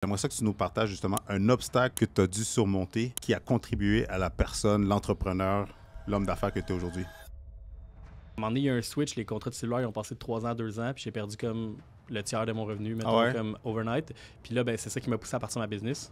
J'aimerais ça que tu nous partages justement un obstacle que tu as dû surmonter qui a contribué à la personne, l'entrepreneur, l'homme d'affaires que tu es aujourd'hui. À un moment donné, il y a un switch, les contrats de cellulaire ils ont passé de 3 ans à 2 ans, puis j'ai perdu comme le tiers de mon revenu, Ah mettons, ouais? comme overnight. Puis là, ben, c'est ça qui m'a poussé à partir de ma business.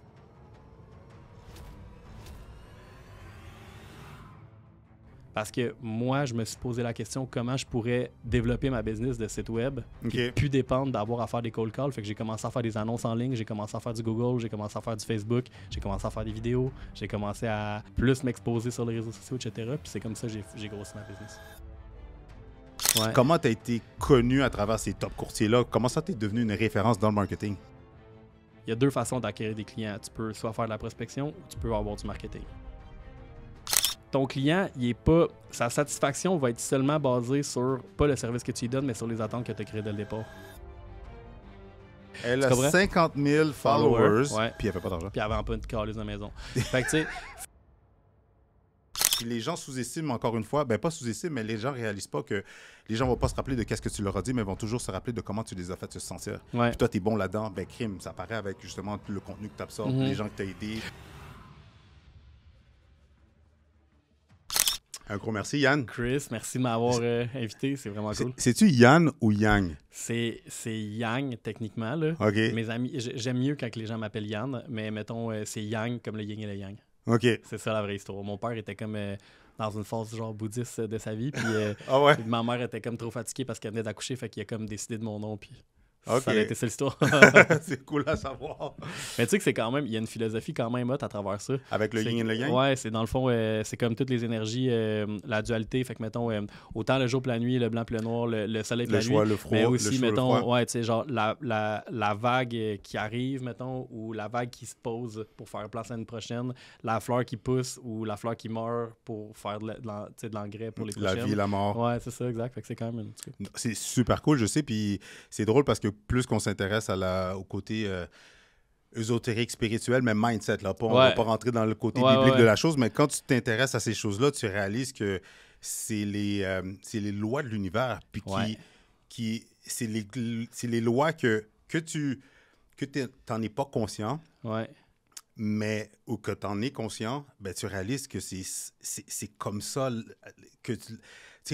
Parce que moi, je me suis posé la question comment je pourrais développer ma business de site web OK. puis dépendre d'avoir à faire des cold calls. Fait que j'ai commencé à faire des annonces en ligne, j'ai commencé à faire du Google, j'ai commencé à faire du Facebook, j'ai commencé à faire des vidéos, j'ai commencé à plus m'exposer sur les réseaux sociaux, etc. Puis c'est comme ça que j'ai grossi ma business. Ouais. Comment tu as été connu à travers ces top courtiers-là? Comment ça t'es devenu une référence dans le marketing? Il y a deux façons d'acquérir des clients. Tu peux soit faire de la prospection ou tu peux avoir du marketing. Ton client, sa satisfaction va être seulement basée sur, pas le service que tu lui donnes, mais sur les attentes que tu as créées dès le départ. Elle Tu a comprends? 50 000 followers, Ouais. puis elle fait pas d'argent. Puis avant pas de calice de la maison. Fait que tu sais, Puis les gens sous-estiment encore une fois, ben pas sous-estiment, mais les gens réalisent pas que les gens vont pas se rappeler de qu'est-ce que tu leur as dit, mais vont toujours se rappeler de comment tu les as fait se sentir. ouais. Puis toi, t'es bon là-dedans, ben crime, ça paraît avec justement le contenu que tu absorbes, Mhm. les gens que tu as aidés. Un gros merci, Yann. Chris, merci de m'avoir invité, c'est vraiment cool. C'est-tu Yann ou Yang? C'est Yang, techniquement, là. OK. Mes amis, j'aime mieux quand les gens m'appellent Yann, mais mettons, c'est Yang comme le yin et le yang. OK. C'est ça la vraie histoire. Mon père était comme dans une phase genre bouddhiste de sa vie, puis Ah ouais? ma mère était comme trop fatiguée parce qu'elle venait d'accoucher, fait qu'il a comme décidé de mon nom, puis OK. ça a été ça l'histoire. C'est cool à savoir. Mais tu sais que c'est quand même, il y a une philosophie quand même haute à travers ça. Avec le C'est- yin et le yang? Ouais, c'est dans le fond, c'est comme toutes les énergies, la dualité. Fait que, mettons, autant le jour puis la nuit, le blanc puis le noir, le soleil puis Le la choix, nuit. le froid, Mais le aussi, chaud, le mettons, froid. ouais, tu sais, genre la vague qui arrive, mettons, ou la vague qui se pose pour faire place à une prochaine, la fleur qui pousse ou la fleur qui meurt pour faire tu sais, de l'engrais pour les La prochaines. vie et la mort. Ouais, c'est ça, exact. Fait que c'est quand même C'est super cool, je sais. Puis c'est drôle parce que plus qu'on s'intéresse au côté ésotérique, spirituel, mais mindset, là. On va Ouais. pas rentrer dans le côté Ouais, biblique ouais, de ouais. la chose, mais quand tu t'intéresses à ces choses-là, tu réalises que c'est les lois de l'univers. Puis Ouais. c'est les lois que tu n'en es pas conscient, Ouais. mais ou que tu en es conscient, ben, tu réalises que c'est comme ça que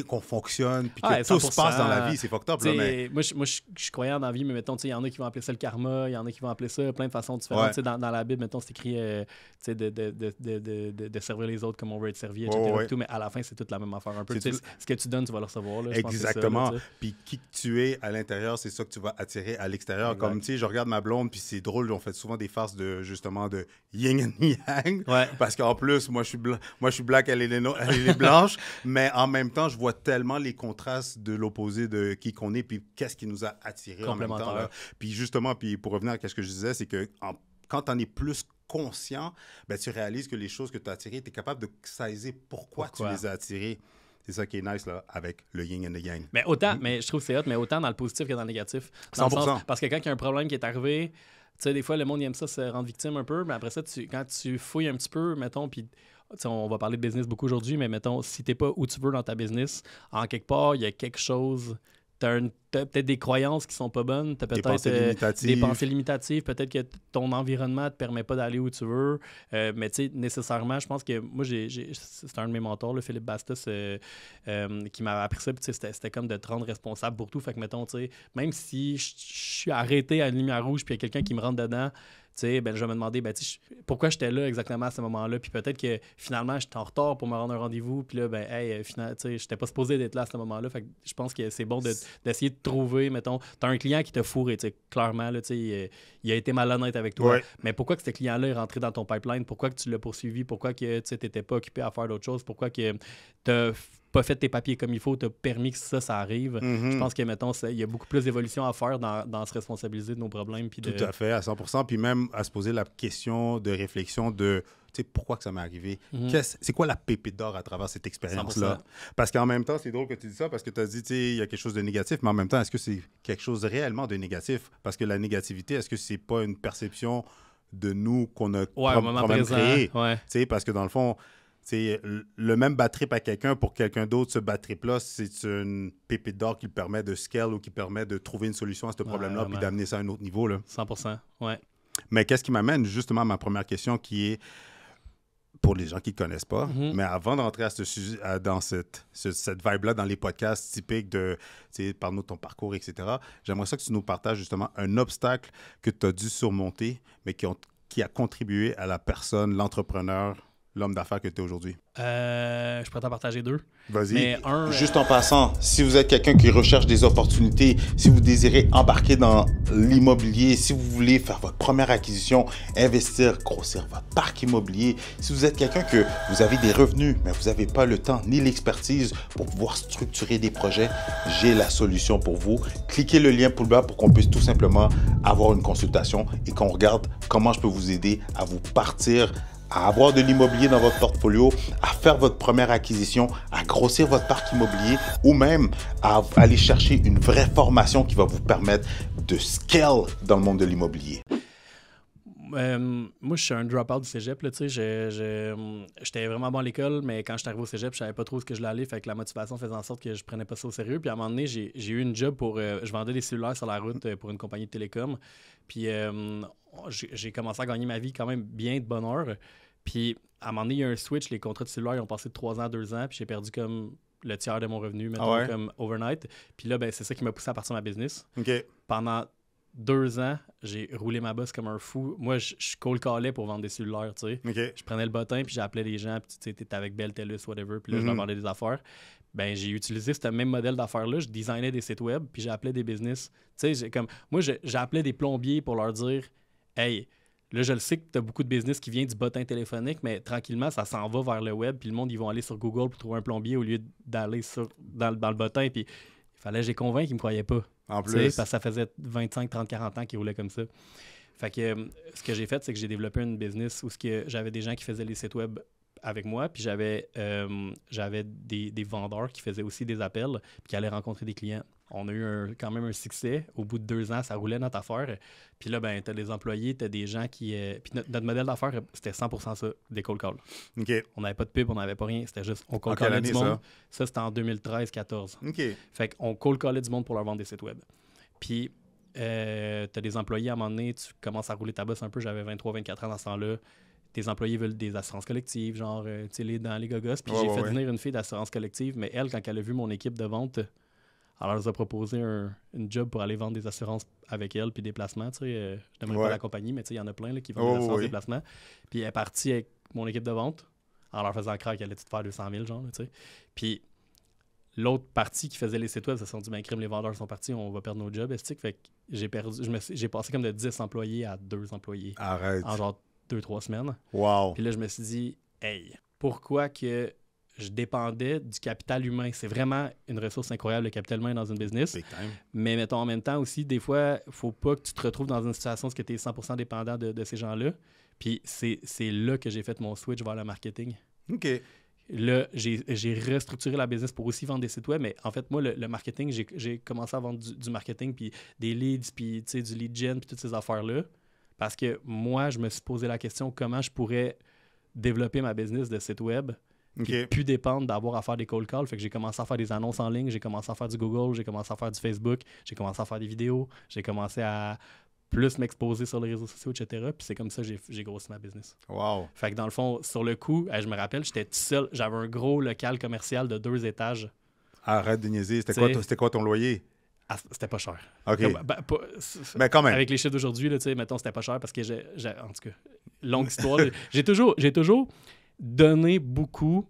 qu'on fonctionne, puis que Ouais, tout se 100%. passe dans la vie. C'est fucked up, là, T'sais, mais... moi, je suis croyant dans la vie, mais mettons, il y en a qui vont appeler ça le karma, il y en a qui vont appeler ça plein de façons différentes. Ouais. T'sais, dans la Bible, mettons, c'est écrit de servir les autres comme on veut être servi, etc. Ouais, ouais. Tout, mais à la fin, c'est toute la même affaire un peu. C'est T'sais, ce que tu donnes, tu vas le recevoir. Là, je pense que c'est ça, Exactement. là, t'sais. Puis qui que tu es à l'intérieur, c'est ça que tu vas attirer à l'extérieur. Exact. Comme, tu sais, je regarde ma blonde, puis c'est drôle, on fait souvent des farces justement, de yin and yang. Ouais. Parce qu'en plus, moi, je suis black, elle est blanche. Mais en même temps, je vois tellement les contrastes de l'opposé de qui qu'on est, puis qu'est-ce qui nous a attirés en même temps. Complémentaire. Là. Puis justement, puis pour revenir à ce que je disais, c'est que quand tu en es plus conscient, ben, tu réalises que les choses que tu as attirées, tu es capable de saisir pourquoi tu les as attirées. C'est ça qui est nice là, avec le yin and the yang. Mais autant, mais je trouve que c'est hot, mais autant dans le positif que dans le négatif. Dans le 100%. sens, parce que quand il y a un problème qui est arrivé, tu sais, des fois, le monde il aime ça se rendre victime un peu, mais après ça, quand tu fouilles un petit peu, mettons, puis on va parler de business beaucoup aujourd'hui, mais mettons, si t'es pas où tu veux dans ta business, en quelque part, il y a quelque chose... T'as peut-être des croyances qui sont pas bonnes, t'as peut-être des pensées limitatives, peut-être que ton environnement te permet pas d'aller où tu veux, mais tu sais, nécessairement, je pense que moi, c'est un de mes mentors, là, Philippe Bastos, qui m'avait appris ça, puis tu sais, c'était comme de te rendre responsable pour tout, fait que mettons, tu sais, même si je suis arrêté à une lumière rouge, puis il y a quelqu'un qui me rentre dedans, tu sais, ben, je vais me demander pourquoi j'étais là exactement à ce moment-là. Puis peut-être que finalement, j'étais en retard pour me rendre un rendez-vous. Puis là, ben, hey, finalement, tu sais, j'étais pas supposé d'être là à ce moment-là. Fait que je pense que c'est bon d'essayer de trouver, mettons, t'as un client qui t'a fourré, tu sais, clairement, là, tu sais, il a été malhonnête avec toi. Ouais. Mais pourquoi que ce client-là est rentré dans ton pipeline? Pourquoi que tu l'as poursuivi? Pourquoi que tu n'étais pas occupé à faire d'autres choses? Pourquoi que t'as pas fait tes papiers comme il faut, t'as permis que ça arrive. Je pense que, mettons, il y a beaucoup plus d'évolution à faire dans se responsabiliser de nos problèmes. Puis Tout à fait, à 100%. Puis même à se poser la question de réflexion de, tu sais, pourquoi que ça m'est arrivé? C'est quoi la pépite d'or à travers cette expérience-là? 100%. Parce qu'en même temps, c'est drôle que tu dis ça, parce que tu as dit, tu sais, il y a quelque chose de négatif, mais en même temps, est-ce que c'est quelque chose réellement de négatif? Parce que la négativité, est-ce que c'est pas une perception de nous qu'on a au moment présent, créée? ouais. Tu sais, parce que dans le fond, t'sais, le même bad trip à quelqu'un, pour quelqu'un d'autre, ce bad trip-là, c'est une pépite d'or qui permet de scale ou qui permet de trouver une solution à ce problème-là puis vraiment. d'amener ça à un autre niveau. Là. 100%, ouais. Mais qu'est-ce qui m'amène justement à ma première question qui est, pour les gens qui ne connaissent pas, mais avant d'entrer à ce sujet, dans cette vibe-là, dans les podcasts typiques de, tu sais, parle-nous de ton parcours, etc., j'aimerais ça que tu nous partages justement un obstacle que tu as dû surmonter, mais qui a contribué à la personne, l'entrepreneur, l'homme d'affaires que tu es aujourd'hui. Je pourrais t'en partager 2. Vas-y. Mais Juste en passant, si vous êtes quelqu'un qui recherche des opportunités, si vous désirez embarquer dans l'immobilier, si vous voulez faire votre première acquisition, investir, grossir votre parc immobilier, si vous êtes quelqu'un que vous avez des revenus, mais vous n'avez pas le temps ni l'expertise pour pouvoir structurer des projets, j'ai la solution pour vous. Cliquez le lien pour le bas pour qu'on puisse tout simplement avoir une consultation et qu'on regarde comment je peux vous aider à vous partir, à avoir de l'immobilier dans votre portfolio, à faire votre première acquisition, à grossir votre parc immobilier ou même à aller chercher une vraie formation qui va vous permettre de scale dans le monde de l'immobilier. Moi, je suis un drop-out du cégep. Là, j'étais vraiment bon à l'école, mais quand je suis arrivé au cégep, je savais pas trop ce que je voulais aller. Fait que la motivation faisait en sorte que je prenais pas ça au sérieux. Puis à un moment donné, j'ai eu une job pour... je vendais des cellulaires sur la route pour une compagnie de télécom. Puis j'ai commencé à gagner ma vie quand même bien de bonne heure. Puis à un moment donné, il y a un switch. Les contrats de cellulaire ils ont passé de 3 ans à 2 ans. Puis j'ai perdu comme le tiers de mon revenu, mettons, comme overnight. Puis là, ben, c'est ça qui m'a poussé à partir de ma business. OK. Pendant 2 ans, j'ai roulé ma bosse comme un fou. Moi, je cold callais pour vendre des cellulaires, tu sais. OK. Je prenais le bottin, puis j'appelais les gens, puis tu sais, t'étais avec Bell, TELUS, whatever, puis là, je leur vendais des affaires. Ben, j'ai utilisé ce même modèle d'affaires-là. Je designais des sites web, puis j'appelais des business. Tu sais, moi, j'appelais des plombiers pour leur dire « Hey, là, je le sais que tu as beaucoup de business qui vient du bottin téléphonique, mais tranquillement, ça s'en va vers le web, puis le monde, ils vont aller sur Google pour trouver un plombier au lieu d'aller dans le bottin. » Puis il fallait que j'ai convaincu qu'ils ne me croyaient pas. En plus. Parce que ça faisait 25, 30, 40 ans qu'ils roulaient comme ça. Fait que ce que j'ai fait, c'est que j'ai développé une business où j'avais des gens qui faisaient les sites web avec moi, puis j'avais des vendeurs qui faisaient aussi des appels, puis qui allaient rencontrer des clients. On a eu quand même un succès. Au bout de 2 ans, ça roulait notre affaire. Puis là, ben, tu as des employés, tu as des gens qui... Puis notre modèle d'affaires, c'était 100% ça, des cold calls. OK. On n'avait pas de pub, on n'avait pas rien. C'était juste, on cold En quelle callait année, du monde. ça? Ça, c'était en 2013-14. OK. Fait qu'on cold callait du monde pour leur vendre des sites web. Puis, tu as des employés, à un moment donné, tu commences à rouler ta bosse un peu. J'avais 23-24 ans dans ce temps-là. Tes employés veulent des assurances collectives, genre, tu sais, dans les gogos. Puis j'ai fait venir une fille d'assurance collective, mais elle, quand elle a vu mon équipe de vente, elle leur a proposé une job pour aller vendre des assurances avec elle, puis des placements, tu sais. Je n'aimerais pas la compagnie, mais tu sais, il y en a plein là, qui vendent des assurances, des placements. Puis elle est partie avec mon équipe de vente, en leur faisant croire qu'elle allait tout faire 200 000, genre, tu sais. Puis l'autre partie qui faisait les sites web, ça se sont dit, ben, crime, les vendeurs sont partis, on va perdre nos jobs, est-ce que fait que j'ai passé comme de 10 employés à 2 employés. Arrête. En genre 2-3 semaines. Wow. Puis là, je me suis dit, hey, pourquoi que je dépendais du capital humain? C'est vraiment une ressource incroyable, le capital humain dans une business. Big time. Mais mettons, en même temps aussi, des fois, il ne faut pas que tu te retrouves dans une situation où tu es 100% dépendant de ces gens-là. Puis c'est là que j'ai fait mon switch vers le marketing. OK. Là, j'ai restructuré la business pour aussi vendre des sites web, mais en fait, moi, le marketing, j'ai commencé à vendre du marketing, puis des leads, puis du lead gen, puis toutes ces affaires-là. Parce que moi, je me suis posé la question comment je pourrais développer ma business de site web et plus dépendre d'avoir à faire des cold calls. Fait que j'ai commencé à faire des annonces en ligne, j'ai commencé à faire du Google, j'ai commencé à faire du Facebook, j'ai commencé à faire des vidéos, j'ai commencé à plus m'exposer sur les réseaux sociaux, etc. Puis c'est comme ça que j'ai grossi ma business. Wow. Fait que dans le fond, sur le coup, je me rappelle, j'étais tout seul. J'avais un gros local commercial de 2 étages. Arrête de niaiser. C'était quoi ton loyer? Ah, c'était pas cher. OK. Mais quand même. Avec les chiffres d'aujourd'hui, mettons, c'était pas cher parce que en tout cas, longue histoire. j'ai toujours donné beaucoup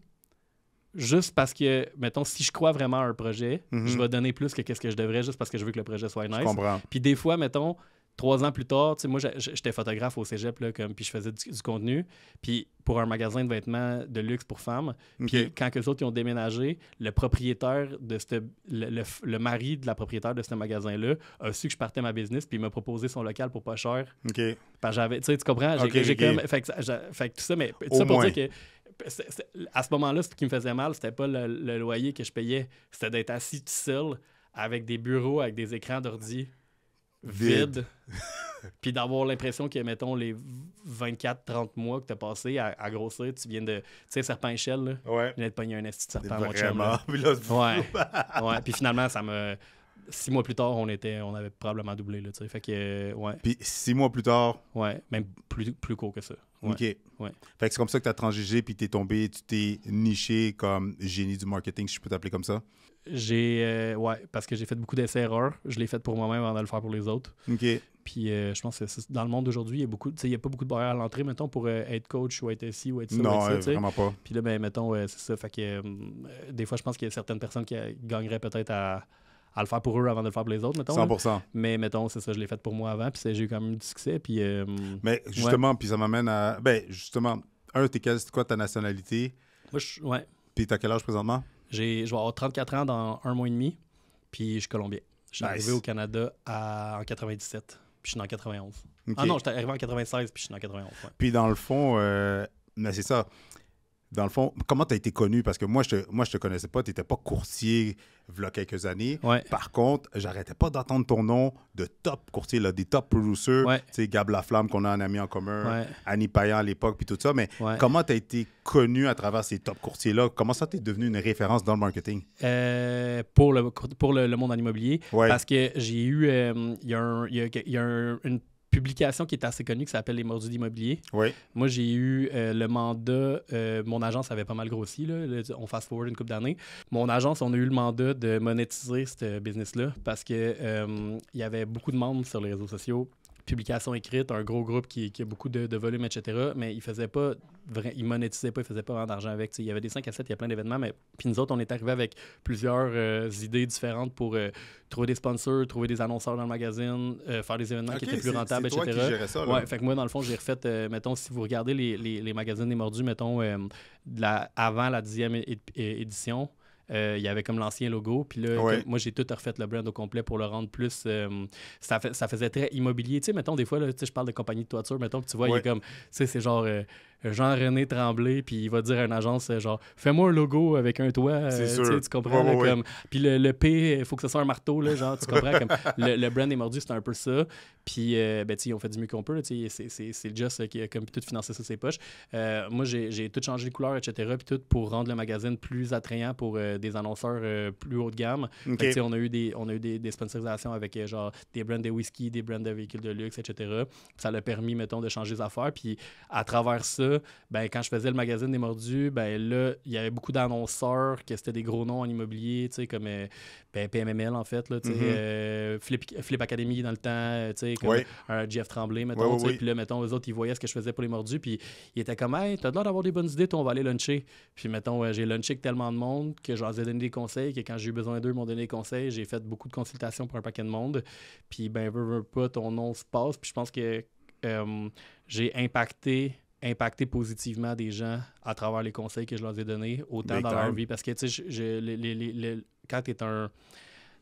juste parce que, mettons, si je crois vraiment à un projet, je vais donner plus que qu'est-ce que je devrais juste parce que je veux que le projet soit nice. Je comprends. Puis des fois, mettons, 3 ans plus tard, moi, j'étais photographe au cégep, là, puis je faisais du contenu. Puis pour un magasin de vêtements de luxe pour femmes. Puis quand eux autres ils ont déménagé, le propriétaire de le mari de la propriétaire de ce magasin-là a su que je partais ma business, puis il m'a proposé son local pour pas cher. OK. Parce que j'avais, tu comprends? J'ai comme, fait que tout ça, mais tout ça pour dire que à ce moment-là, ce qui me faisait mal, c'était pas le loyer que je payais, c'était d'être assis tout seul avec des bureaux, avec des écrans d'ordi vides. Puis d'avoir l'impression que, mettons, les 24-30 mois que tu as passé à grossir, tu viens de... Tu sais, serpent-échelle, là. Ouais. Je viens de pogner un esti de serpent, Vraiment. mon chum. Là. Puis là, ouais. Puis finalement, ça me... 6 mois plus tard, on avait probablement doublé, là, tu sais. Fait que, ouais. Puis 6 mois plus tard... Ouais, même plus court que ça. Ouais. OK. Ouais. Fait que c'est comme ça que tu as transigé, puis tu t'es niché comme génie du marketing, si je peux t'appeler comme ça? Ouais, parce que j'ai fait beaucoup d'essais-erreurs. Je l'ai fait pour moi-même avant de le faire pour les autres. OK. Puis je pense que dans le monde d'aujourd'hui, il y a pas beaucoup de barrières à l'entrée, mettons, pour être coach ou être SI ou être ça non, ou être ça, vraiment pas. Puis là, ben, mettons, c'est ça. Fait que des fois, je pense qu'il y a certaines personnes qui gagneraient peut-être à le faire pour eux avant de le faire pour les autres, mettons. 100%. Là. Mais mettons, c'est ça, je l'ai fait pour moi avant, puis j'ai eu quand même du succès. Puis, mais justement, puis ça m'amène à... Ben, justement, c'est quoi ta nationalité? Moi, ouais. Puis t'as quel âge présentement? Je vais avoir 34 ans dans 1 mois et demi, puis je suis colombien. Je suis arrivé au Canada en 97, puis je suis né en 91. Okay. Ah non, je suis arrivé en 96, puis je suis né en 91. Ouais. Puis dans le fond, mais c'est ça. Dans le fond, comment tu as été connu? Parce que moi, je te connaissais pas. Tu n'étais pas courtier il y a quelques années. Ouais. Par contre, j'arrêtais pas d'entendre ton nom de top courtier, là, des top producers. Ouais. Tu sais, Gab Laflamme, qu'on a un ami en commun, ouais. Annie Payan à l'époque, puis tout ça. Mais comment tu as été connu à travers ces top courtiers-là? Comment ça, tu es devenu une référence dans le marketing? Pour le monde en immobilier. Ouais. Parce que j'ai eu... Il y a une publication qui est assez connue qui s'appelle Les Mordus d'immobilier. Oui. Moi, j'ai eu le mandat, mon agence avait pas mal grossi, là, on fast forward une couple d'années. Mon agence, on a eu le mandat de monétiser ce business-là parce que il y avait beaucoup de membres sur les réseaux sociaux, publications écrites, un gros groupe qui a beaucoup de volume, etc. Mais ils monétisaient pas, ils faisaient pas vraiment d'argent avec. T'sais, il y avait des 5 à 7, il y a plein d'événements, mais puis nous autres, on est arrivés avec plusieurs idées différentes pour trouver des sponsors, trouver des annonceurs dans le magazine, faire des événements qui étaient plus rentables, etc. C'est toi qui gérais ça, là. Ouais, fait que moi, dans le fond, j'ai refait, mettons, si vous regardez les magazines des Mordus, mettons, avant la 10e édition, il y avait comme l'ancien logo. Puis là, moi, j'ai tout refait le brand au complet pour le rendre plus... ça faisait très immobilier. Tu sais, mettons, des fois, là, je parle de compagnie de toiture, mettons, puis tu vois, il est comme... Tu sais, c'est genre Jean-René Tremblay, puis il va dire à une agence, genre, fais-moi un logo avec un toit. Tu comprends? Là, comme... Puis le P, il faut que ce soit un marteau, là, genre, tu comprends? Comme le brand des Mordus, c'est un peu ça. Puis, ben, tu sais, ils ont fait du mieux qu'on peut. C'est le Just qui a comme tout financé ça ses poches. Moi, j'ai tout changé de couleur, etc., puis tout pour rendre le magazine plus attrayant pour des annonceurs plus haut de gamme. Okay. Fait que, on a eu des sponsorisations avec genre des brands de whisky, des brands de véhicules de luxe, etc. Ça l'a permis, mettons, de changer les affaires. Puis à travers ça, ben, quand je faisais le magazine des Mordus, ben là, il y avait beaucoup d'annonceurs que c'était des gros noms en immobilier, tu sais, comme PMML, en fait, là, tu sais, Flip Academy dans le temps, tu sais, comme un Jeff Tremblay, mettons, tu sais. Puis là, mettons, eux autres, ils voyaient ce que je faisais pour les Mordus, puis ils étaient comme, hey, t'as l'air d'avoir des bonnes idées, toi, on va aller luncher. Puis, mettons, j'ai lunché avec tellement de monde que je leur ai donné des conseils, que quand j'ai eu besoin d'eux, ils m'ont donné des conseils. J'ai fait beaucoup de consultations pour un paquet de monde. Puis, ben, veux pas, ton nom se passe. Puis, je pense que j'ai impacté positivement des gens à travers les conseils que je leur ai donnés, autant dans leur vie. Parce que, tu sais, quand tu es un...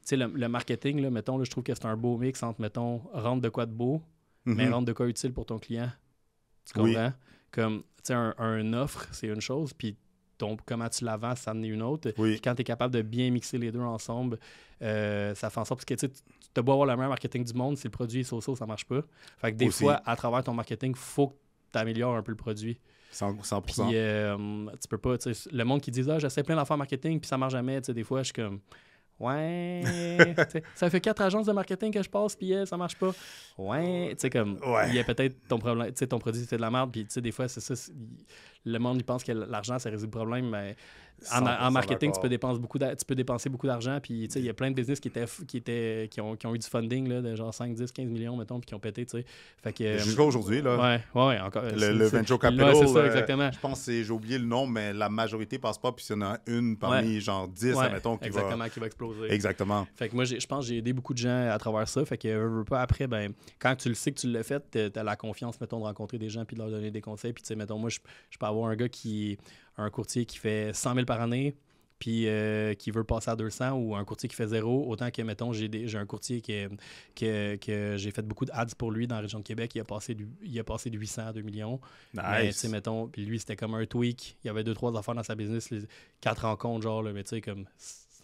Tu sais, le marketing, là, mettons, là, je trouve que c'est un beau mix entre, mettons, rendre de quoi de beau, mais rendre de quoi utile pour ton client. Tu comprends? Oui. Comme, tu sais, un offre, c'est une chose, puis comment tu la vends, ça en est une autre. Oui. Puis quand tu es capable de bien mixer les deux ensemble, ça fait en sorte que tu as beau avoir le meilleur marketing du monde, si le produit est so-so, ça marche pas. Fait que des fois, à travers ton marketing, il faut que tu améliores un peu le produit. 100%. Puis tu peux pas, tu sais, le monde qui dit « Ah, j'essaie plein d'affaires marketing, puis ça marche jamais », tu sais, des fois, je suis comme... Ouais, ça fait 4 agences de marketing que je passe, puis ça marche pas. Ouais, tu sais, comme, il y a peut-être ton problème, tu sais, ton produit, c'est de la merde, puis tu sais, des fois, c'est ça, le monde, il pense que l'argent, ça résout le problème, mais en marketing, tu peux dépenser beaucoup d'argent, puis tu sais, il y a plein de business qui ont eu du funding, là, de genre 5, 10, 15 millions, mettons, puis qui ont pété, tu sais. Fait que... Jusqu'à aujourd'hui, là. Ouais, encore. Le Venture Capital, c'est ça, exactement. Je pense que j'ai oublié le nom, mais la majorité passe pas, puis il y en a une parmi, genre 10, admettons, qui va exploser. Exactement. Fait que moi, je pense que j'ai aidé beaucoup de gens à travers ça. Fait que après, ben, quand tu le sais que tu l'as fait, t'as la confiance, mettons, de rencontrer des gens puis de leur donner des conseils. Puis, tu sais, mettons, moi, je peux avoir un gars un courtier qui fait 100 000 par année, puis qui veut passer à 200, ou un courtier qui fait 0, autant que, mettons, j'ai un courtier que j'ai fait beaucoup d'ads pour lui dans la région de Québec. Il a passé de 800 à 2 millions. Nice. Mais, tu sais, mettons, puis lui, c'était comme un tweak. Il y avait 2-3 affaires dans sa business, 4 rencontres, genre, là, mais tu sais, comme...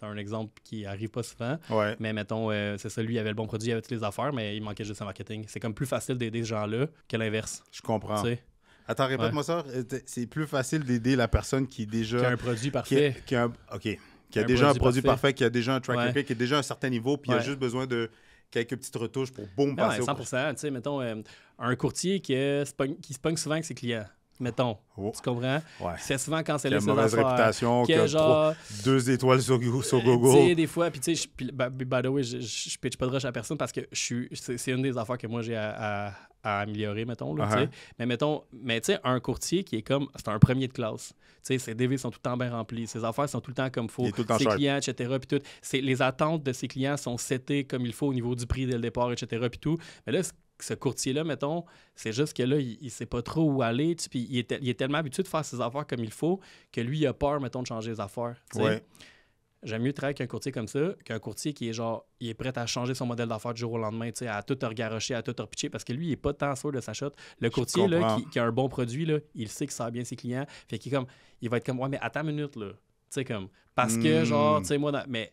C'est un exemple qui arrive pas souvent. Ouais. Mais mettons, c'est ça, lui, il avait le bon produit, il avait toutes les affaires, mais il manquait juste un marketing. C'est comme plus facile d'aider ce gens-là que l'inverse. Je comprends. T'sais? Attends, répète-moi ça. C'est plus facile d'aider la personne qui déjà... Qui a un produit parfait. OK. Qui a déjà un produit parfait, qui a déjà un track Ouais. record, qui a déjà un certain niveau, puis il a juste besoin de quelques petites retouches pour boum, passer Ouais, 100%. Tu sais, mettons, un courtier qui se pogne souvent avec ses clients. Mettons, tu comprends? Ouais. Il fait souvent canceller Qui a ses une mauvaise affaires. réputation, qui a genre, 2 étoiles sur Tu Google. sais, des fois, puis tu sais, by the way, je pitch pas de rush à personne parce que c'est une des affaires que moi j'ai à améliorer, mettons. Là, tu sais. Mais tu sais, un courtier qui est comme, c'est un premier de classe. Tu sais, ses DV sont tout le temps bien remplis, ses affaires sont tout le temps comme il faut, ses clients, etc. Puis tout, les attentes de ses clients sont setées comme il faut au niveau du prix dès le départ, etc. Puis tout. Mais là, ce courtier-là, mettons, c'est juste que là, il sait pas trop où aller. Puis il est tellement habitué de faire ses affaires comme il faut que lui, il a peur, mettons, de changer les affaires. Ouais. J'aime mieux travailler avec un courtier comme ça qu'un courtier qui est genre, il est prêt à changer son modèle d'affaires du jour au lendemain, à tout regarocher, à tout repitcher, parce que lui, il est pas tant sûr de sa shot. Le courtier là, qui a un bon produit, là, il sait qu'il sert bien ses clients. Fait qu'il il va être comme, ouais, mais attends une minute, là. Tu sais, comme, parce que, genre, tu sais, moi, mais.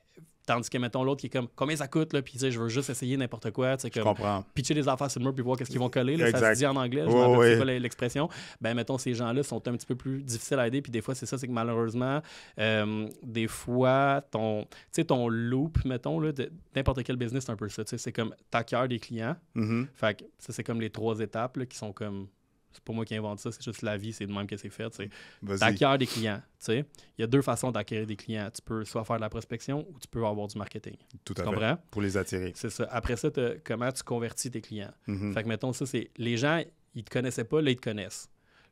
Tandis que, mettons, l'autre qui est comme, combien ça coûte, là, puis tu sais, je veux juste essayer n'importe quoi, tu sais, comme, pitcher des affaires sur le mur, puis voir qu'est-ce qu'ils vont coller, là, ça se dit en anglais, je m'en rappelle pas l'expression. Ben, mettons, ces gens-là sont un petit peu plus difficiles à aider, puis des fois, c'est ça, c'est que malheureusement, des fois, ton loop, mettons, là, n'importe quel business, c'est un peu ça, tu sais, c'est comme, t'acquiers des clients, fait que ça, c'est comme les 3 étapes, là, qui sont comme, c'est pas moi qui invente ça, c'est juste la vie, c'est de même que c'est fait. T'acquiers des clients. Il y a 2 façons d'acquérir des clients. Tu peux soit faire de la prospection ou tu peux avoir du marketing. Tout à fait. Pour les attirer. C'est ça. Après ça, comment tu convertis tes clients. Fait que, mettons, ça, c'est les gens, ils te connaissaient pas, là, ils te connaissent.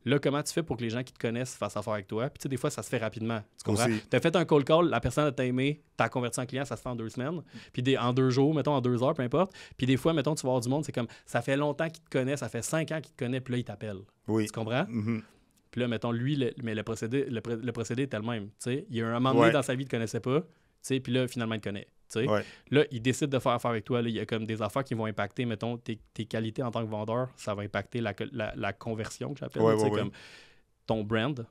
Là, comment tu fais pour que les gens qui te connaissent fassent affaire avec toi? Puis, tu sais, des fois, ça se fait rapidement. Tu comprends? Tu as fait un cold call, la personne t'a aimé, t'as converti en client, ça se fait en 2 semaines. Puis, en 2 jours, mettons, en 2 heures, peu importe. Puis, des fois, mettons, tu vas avoir du monde, c'est comme, ça fait longtemps qu'il te connaît, ça fait 5 ans qu'il te connaît, puis là, il t'appelle. Oui. Tu comprends? Puis là, mettons, lui, le procédé était le même. Tu sais, il y a un moment donné dans sa vie, il ne te connaissait pas. Tu sais, puis là, finalement, il te connaît. Là, il décide de faire affaire avec toi. Là, il y a comme des affaires qui vont impacter, mettons, tes qualités en tant que vendeur. Ça va impacter la conversion, que j'appelle. Comme ton brand,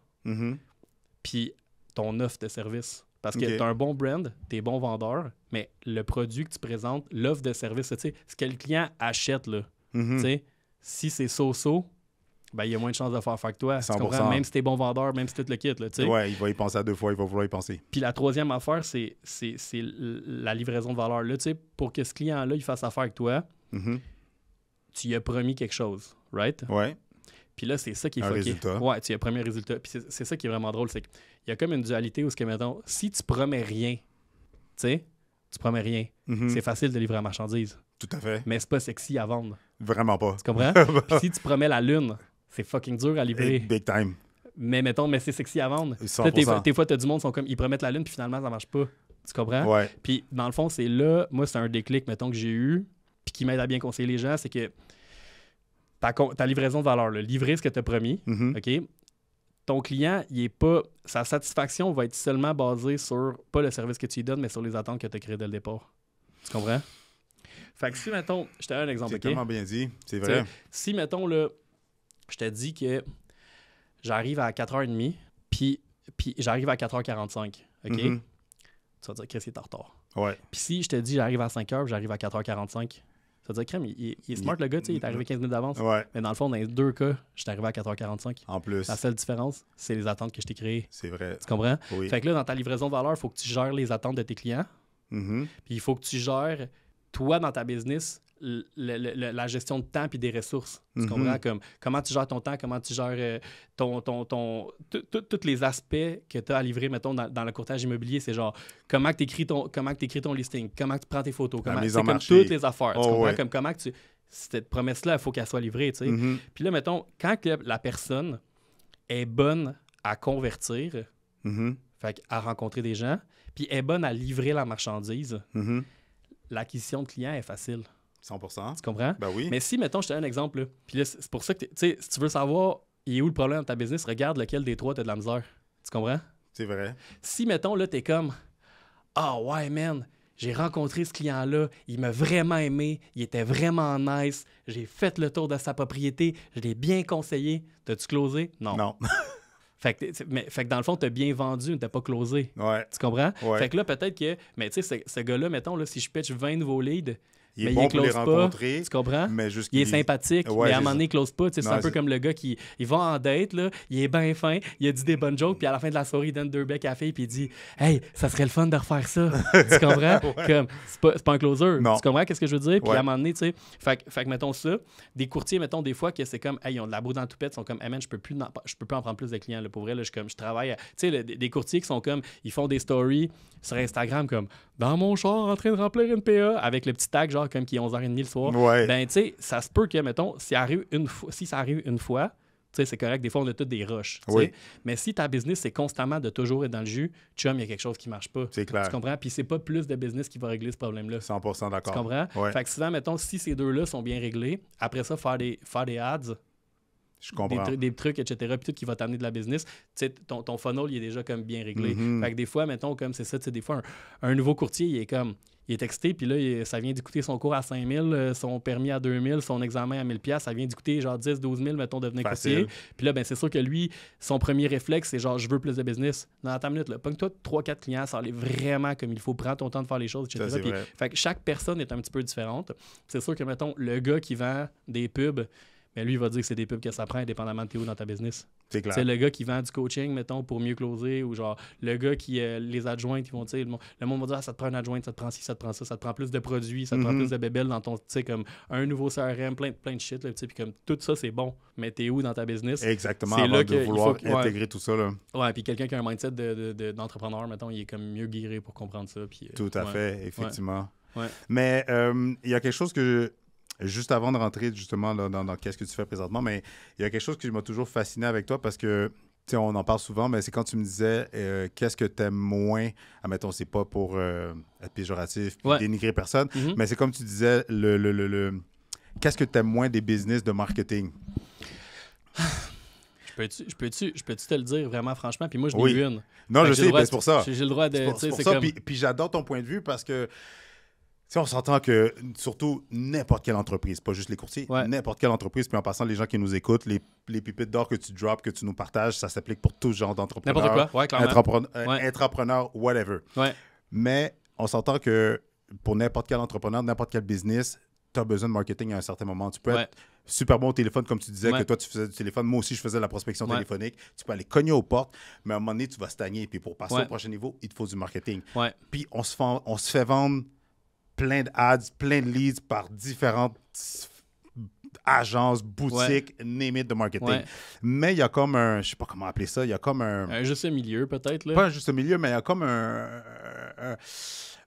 puis ton offre de service. Parce que tu as un bon brand, tu es bon vendeur, mais le produit que tu présentes, l'offre de service, tu sais, ce que le client achète, là, tu sais, si c'est so-so, ben, il y a moins de chances de faire avec toi. Tu comprends? Même si tu es bon vendeur, même si tu le quittes. Là, ouais, il va y penser à 2 fois, il va vouloir y penser. Puis la 3e affaire, c'est la livraison de valeur. Là, pour que ce client-là il fasse affaire avec toi, tu lui as promis quelque chose, right? Ouais. Puis là, c'est ça qui est fucké. Résultat. Ouais, tu as promis un résultat. Puis c'est ça qui est vraiment drôle, c'est qu'il y a comme une dualité où, mettons, si tu promets rien, tu sais, tu promets rien, c'est facile de livrer la marchandise. Tout à fait. Mais c'est pas sexy à vendre. Vraiment pas. Tu comprends? Puis si tu promets la lune, c'est fucking dur à livrer. Big time. Mais mettons, c'est sexy à vendre. 100%. Des fois, t'as du monde qui sont comme, ils promettent la lune, puis finalement, ça marche pas. Tu comprends? Ouais. Puis dans le fond, c'est là, moi, c'est un déclic, mettons, que j'ai eu, puis qui m'aide à bien conseiller les gens, c'est que ta livraison de valeur, là, livrer ce que tu as promis, OK? Ton client, il est pas. Sa satisfaction va être seulement basée sur, pas le service que tu lui donnes, mais sur les attentes que tu as créées dès le départ. Tu comprends? Fait que si, mettons, je te donne un exemple, c'est tellement bien dit, c'est vrai. Si, mettons, là, je te dis que j'arrive à 4h30, puis j'arrive à 4h45, OK? Tu vas dire, Chris, il est en retard. Ouais. Puis si je te dis, j'arrive à 5h, j'arrive à 4h45, ça veut dire, Crème, il est smart, le gars, il est arrivé 15 minutes d'avance. Ouais. Mais dans le fond, dans les 2 cas, je suis arrivé à 4h45. En plus. La seule différence, c'est les attentes que je t'ai créées. C'est vrai. Tu comprends? Oui. Fait que là, dans ta livraison de valeur, il faut que tu gères les attentes de tes clients. Puis il faut que tu gères, toi, dans ta business, la gestion de temps et des ressources. Tu comprends? Comme, comment tu gères ton temps, comment tu gères tous les aspects que tu as à livrer, mettons, dans le courtage immobilier. C'est genre, comment tu écris ton listing, comment tu prends tes photos, c'est comme toutes les affaires. Tu comprends? Comme comment que cette promesse-là, il faut qu'elle soit livrée. Tu sais. Puis là, mettons, quand la personne est bonne à convertir, fait à rencontrer des gens, puis est bonne à livrer la marchandise, l'acquisition de clients est facile. 100%. Tu comprends? Ben oui. Mais si, mettons, je te donne un exemple, là, puis là, c'est pour ça que, tu sais, si tu veux savoir il est où le problème dans ta business, regarde lequel des 3 t'as de la misère. Tu comprends? C'est vrai. Si, mettons, là, t'es comme, ah ouais, man, j'ai rencontré ce client-là, il m'a vraiment aimé, il était vraiment nice, j'ai fait le tour de sa propriété, je l'ai bien conseillé. T'as-tu closé? Non. Non. Fait que dans le fond, t'as bien vendu, mais t'as pas closé. Ouais. Tu comprends? Ouais. Fait que là, peut-être que, mais tu sais, ce gars-là, mettons, là, si je pitch 20 nouveaux leads, Il est bon pour les rencontrer. Tu comprends? Mais juste il est sympathique, ouais, mais à un moment donné, il close pas. C'est un peu comme le gars qui il va en date, là, il est bien fin, il a dit des bonnes jokes, puis à la fin de la soirée, il donne 2 becs à la fille, puis il dit « Hey, ça serait le fun de refaire ça. » Tu comprends? Comme, c'est pas un closer. Non. Tu comprends qu'est-ce que je veux dire? Puis à un moment donné, tu sais, fait que mettons ça, des courtiers, mettons, des fois, que c'est comme « Hey, ils ont de la boue dans le toupette, ils sont comme « Hey man, je peux plus en prendre plus de clients. Là. Pour vrai, là, je travaille... » Tu sais, des courtiers qui sont comme, ils font des stories sur Instagram comme « Dans mon char, en train de remplir une PA » avec le petit tag, genre, comme qui est 11h30 le soir. Ouais. Ben, tu sais, ça se peut que, mettons, si ça arrive une fois, tu sais, c'est correct. Des fois, on a toutes des rushs. Oui. Mais si ta business, c'est constamment de toujours être dans le jus, chum, il y a quelque chose qui marche pas. C'est clair. Tu comprends? Puis c'est pas plus de business qui va régler ce problème-là. 100% d'accord. Tu comprends? Ouais. Fait que souvent, mettons, si ces deux-là sont bien réglés, après ça, faire des ads, Je comprends. des trucs, etc., puis tout qui va t'amener de la business, tu sais, ton funnel, il est déjà comme bien réglé. Fait que des fois, mettons, comme c'est ça, tu sais, des fois, un nouveau courtier, il est texté, puis là, ça vient d'y son cours à 5 000, son permis à 2 000, son examen à 1 000 $, ça vient d'y coûter genre 10 000-12 000, mettons, devenir courtier. Puis là, ben c'est sûr que lui, son premier réflexe, c'est genre, je veux plus de business. Dans ta minute, là, pogne-toi 3-4 clients, ça allait vraiment comme il faut, prendre ton temps de faire les choses, etc. Puis, fait que chaque personne est un petit peu différente. C'est sûr que, mettons, le gars qui vend des pubs, mais lui, il va dire que c'est des pubs que ça prend, indépendamment de t'es où dans ta business. C'est clair. C'est le gars qui vend du coaching, mettons, pour mieux closer, ou genre, le gars qui, les adjointes, ils vont dire, le monde va dire, ça te prend une adjointe, ça te prend ci, ça te prend ça, ça te prend plus de produits, ça te prend plus de bébelles dans ton, tu sais, comme un nouveau CRM, plein de shit, là, tu sais, puis comme tout ça, c'est bon, mais t'es où dans ta business? Exactement, c'est avant là de vouloir intégrer tout ça, là. Ouais, puis quelqu'un qui a un mindset d'entrepreneur, mettons, il est comme mieux guéri pour comprendre ça. Puis, tout à fait, effectivement. Ouais. Mais il y a quelque chose juste avant de rentrer justement là, dans qu'est-ce que tu fais présentement, mais il y a quelque chose qui m'a toujours fasciné avec toi parce que, tu sais, on en parle souvent, mais c'est quand tu me disais qu'est-ce que tu aimes moins, admettons, c'est pas pour être péjoratif, puis dénigrer personne, mais c'est comme tu disais, qu'est-ce que tu aimes moins des business de marketing? Je peux-tu te le dire vraiment franchement? Puis moi, je n'ai eu une. Non, je sais, c'est pour ça. J'ai le droit de... C'est pour ça, comme... puis j'adore ton point de vue parce que on s'entend que, surtout, n'importe quelle entreprise, pas juste les courtiers, n'importe quelle entreprise, puis en passant, les gens qui nous écoutent, les pépites d'or que tu drops, que tu nous partages, ça s'applique pour tout genre d'entrepreneurs. N'importe quoi, clairement. Entrepreneur, whatever. Ouais. Mais on s'entend que pour n'importe quel entrepreneur, n'importe quel business, tu as besoin de marketing à un certain moment. Tu peux être super bon au téléphone, comme tu disais, que toi, tu faisais du téléphone. Moi aussi, je faisais de la prospection téléphonique. Tu peux aller cogner aux portes, mais à un moment donné, tu vas stagner. Puis pour passer au prochain niveau, il te faut du marketing. Puis on se fait vendre plein d'ads, plein de leads par différentes agences, boutiques, name it de marketing. Mais il y a comme un, je sais pas comment appeler ça, il y a comme un juste milieu peut-être. Là. Pas un juste milieu, mais il y a comme un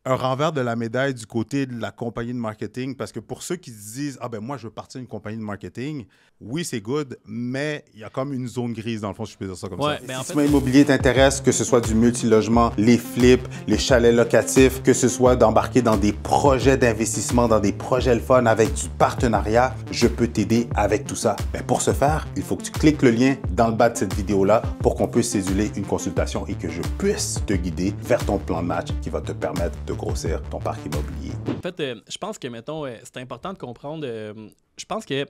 renvers de la médaille du côté de la compagnie de marketing, parce que pour ceux qui se disent « Ah ben moi, je veux partir d'une compagnie de marketing », oui, c'est good, mais il y a comme une zone grise, dans le fond, si je peux dire ça comme ça. Ben si l'immobilier t'intéresse, que ce soit du multilogement, les flips, les chalets locatifs, que ce soit d'embarquer dans des projets d'investissement, dans des projets le fun avec du partenariat, je peux t'aider avec tout ça. Mais pour ce faire, il faut que tu cliques le lien dans le bas de cette vidéo-là pour qu'on puisse céduler une consultation et que je puisse te guider vers ton plan de match qui va te permettre de grossir ton parc immobilier. En fait, je pense que, mettons, c'est important de comprendre, je pense que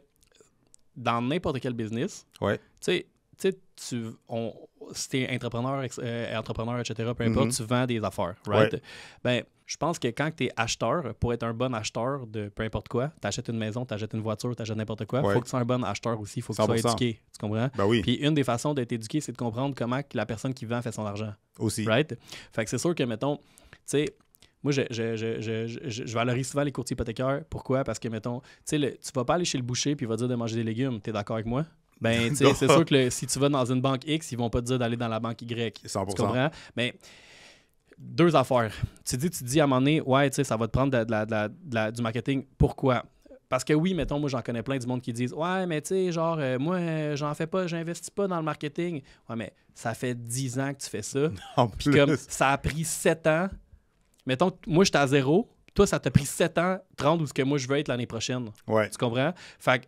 dans n'importe quel business, tu sais, si tu es entrepreneur, etc., peu importe, tu vends des affaires, right? Ben, je pense que quand tu es acheteur, pour être un bon acheteur de peu importe quoi, tu achètes une maison, tu achètes une voiture, tu achètes n'importe quoi, il faut que tu sois un bon acheteur aussi, il faut que tu sois éduqué, tu comprends? Ben oui. Puis une des façons d'être éduqué, c'est de comprendre comment la personne qui vend fait son argent. Aussi. Right? Fait que c'est sûr que, mettons, tu sais, moi, je valorise souvent les courtiers hypothécaires. Pourquoi? Parce que, mettons, tu vas pas aller chez le boucher puis il va dire de manger des légumes. Tu es d'accord avec moi? Ben, tu sais, c'est sûr que si tu vas dans une banque X, ils vont pas te dire d'aller dans la banque Y. 100%. Tu comprends? Mais deux affaires. Tu dis à un moment donné, ouais, tu sais, ça va te prendre du marketing. Pourquoi? Parce que oui, mettons, moi, j'en connais plein du monde qui disent « Ouais, mais tu sais, genre, moi, j'en fais pas, j'investis pas dans le marketing. » Ouais, mais ça fait 10 ans que tu fais ça. Puis comme ça a pris 7 ans. Mettons, moi, j'étais à 0. Toi, ça t'a pris 7 ans, 30 où ce que moi, je veux être l'année prochaine. Tu comprends? Fait que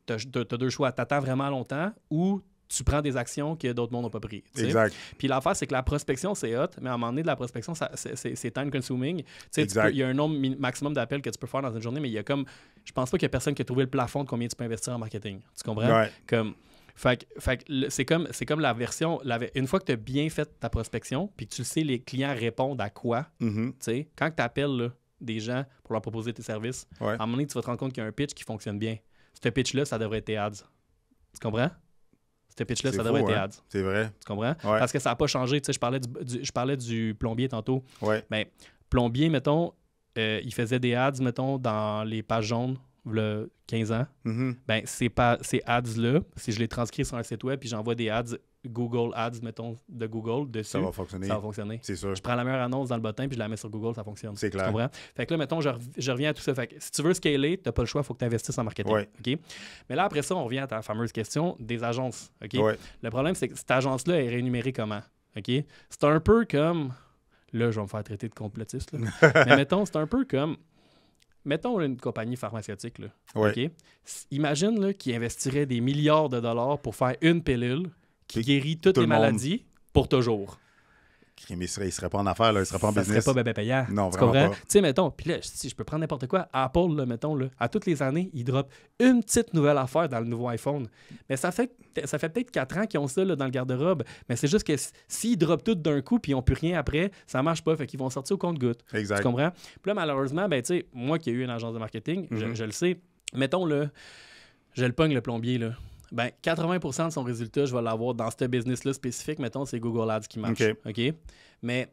t'as deux choix. T'attends vraiment longtemps ou tu prends des actions que d'autres mondes n'ont pas pris. Exact. Puis l'affaire, c'est que la prospection, c'est hot, mais à un moment donné, de la prospection, c'est time-consuming. Il y a un nombre maximum d'appels que tu peux faire dans une journée, mais il y a comme... Je pense pas qu'il y a personne qui a trouvé le plafond de combien tu peux investir en marketing. Tu comprends? Comme... Fait que c'est comme la version... Une fois que tu as bien fait ta prospection, puis que tu le sais, les clients répondent à quoi, tu sais, quand tu appelles, des gens pour leur proposer tes services. Ouais. À un moment donné, tu vas te rendre compte qu'il y a un pitch qui fonctionne bien. Ce pitch-là, ça devrait être tes ads. Tu comprends? Ce pitch-là, ça devrait être tes ads. C'est vrai. Tu comprends? Ouais. Parce que ça n'a pas changé. Tu sais, je parlais du plombier tantôt. Ouais. Ben, plombier, mettons, il faisait des ads, mettons, dans les pages jaunes, il 15 ans. Mm-hmm. Ben, ces ads-là, si je les transcris sur un site web puis j'envoie des ads, Google Ads, mettons, de Google dessus, Ça va fonctionner. C'est sûr. Je prends la meilleure annonce dans le bottin puis je la mets sur Google, ça fonctionne. C'est clair. Tu comprends? Fait que là, mettons, je reviens à tout ça. Fait que si tu veux scaler, tu n'as pas le choix, il faut que tu investisses en marketing. Ouais. OK? Mais là, après ça, on revient à ta fameuse question des agences. OK? Ouais. Le problème, c'est que cette agence-là est rémunérée comment? OK? C'est un peu comme... Là, je vais me faire traiter de complotiste. Là. Mais mettons, c'est un peu comme... Mettons une compagnie pharmaceutique. Là, ouais. OK? Imagine là, qu'ils investiraient des milliards de dollars pour faire une pilule qui guérit toutes les maladies pour toujours. Mais il serait pas en affaires, là. Il serait pas en business. Ça serait pas bébé payant. Non, tu vraiment comprends? pas. Tu sais, mettons, puis là, si je peux prendre n'importe quoi, Apple, là, mettons, là, à toutes les années, ils dropent une petite nouvelle affaire dans le nouveau iPhone. Mais ça fait peut-être 4 ans qu'ils ont ça là, dans le garde-robe. Mais c'est juste que s'ils droppent tout d'un coup puis ils n'ont plus rien après, ça marche pas. Fait qu'ils vont sortir au compte-gouttes. Exact. Tu comprends? Puis là, malheureusement, ben, tu sais, moi qui ai eu une agence de marketing, je le sais. Mettons, là, je le pogne le plombier, là. Ben, 80% de son résultat, je vais l'avoir dans ce business-là spécifique. Mettons, c'est Google Ads qui marche. OK? Mais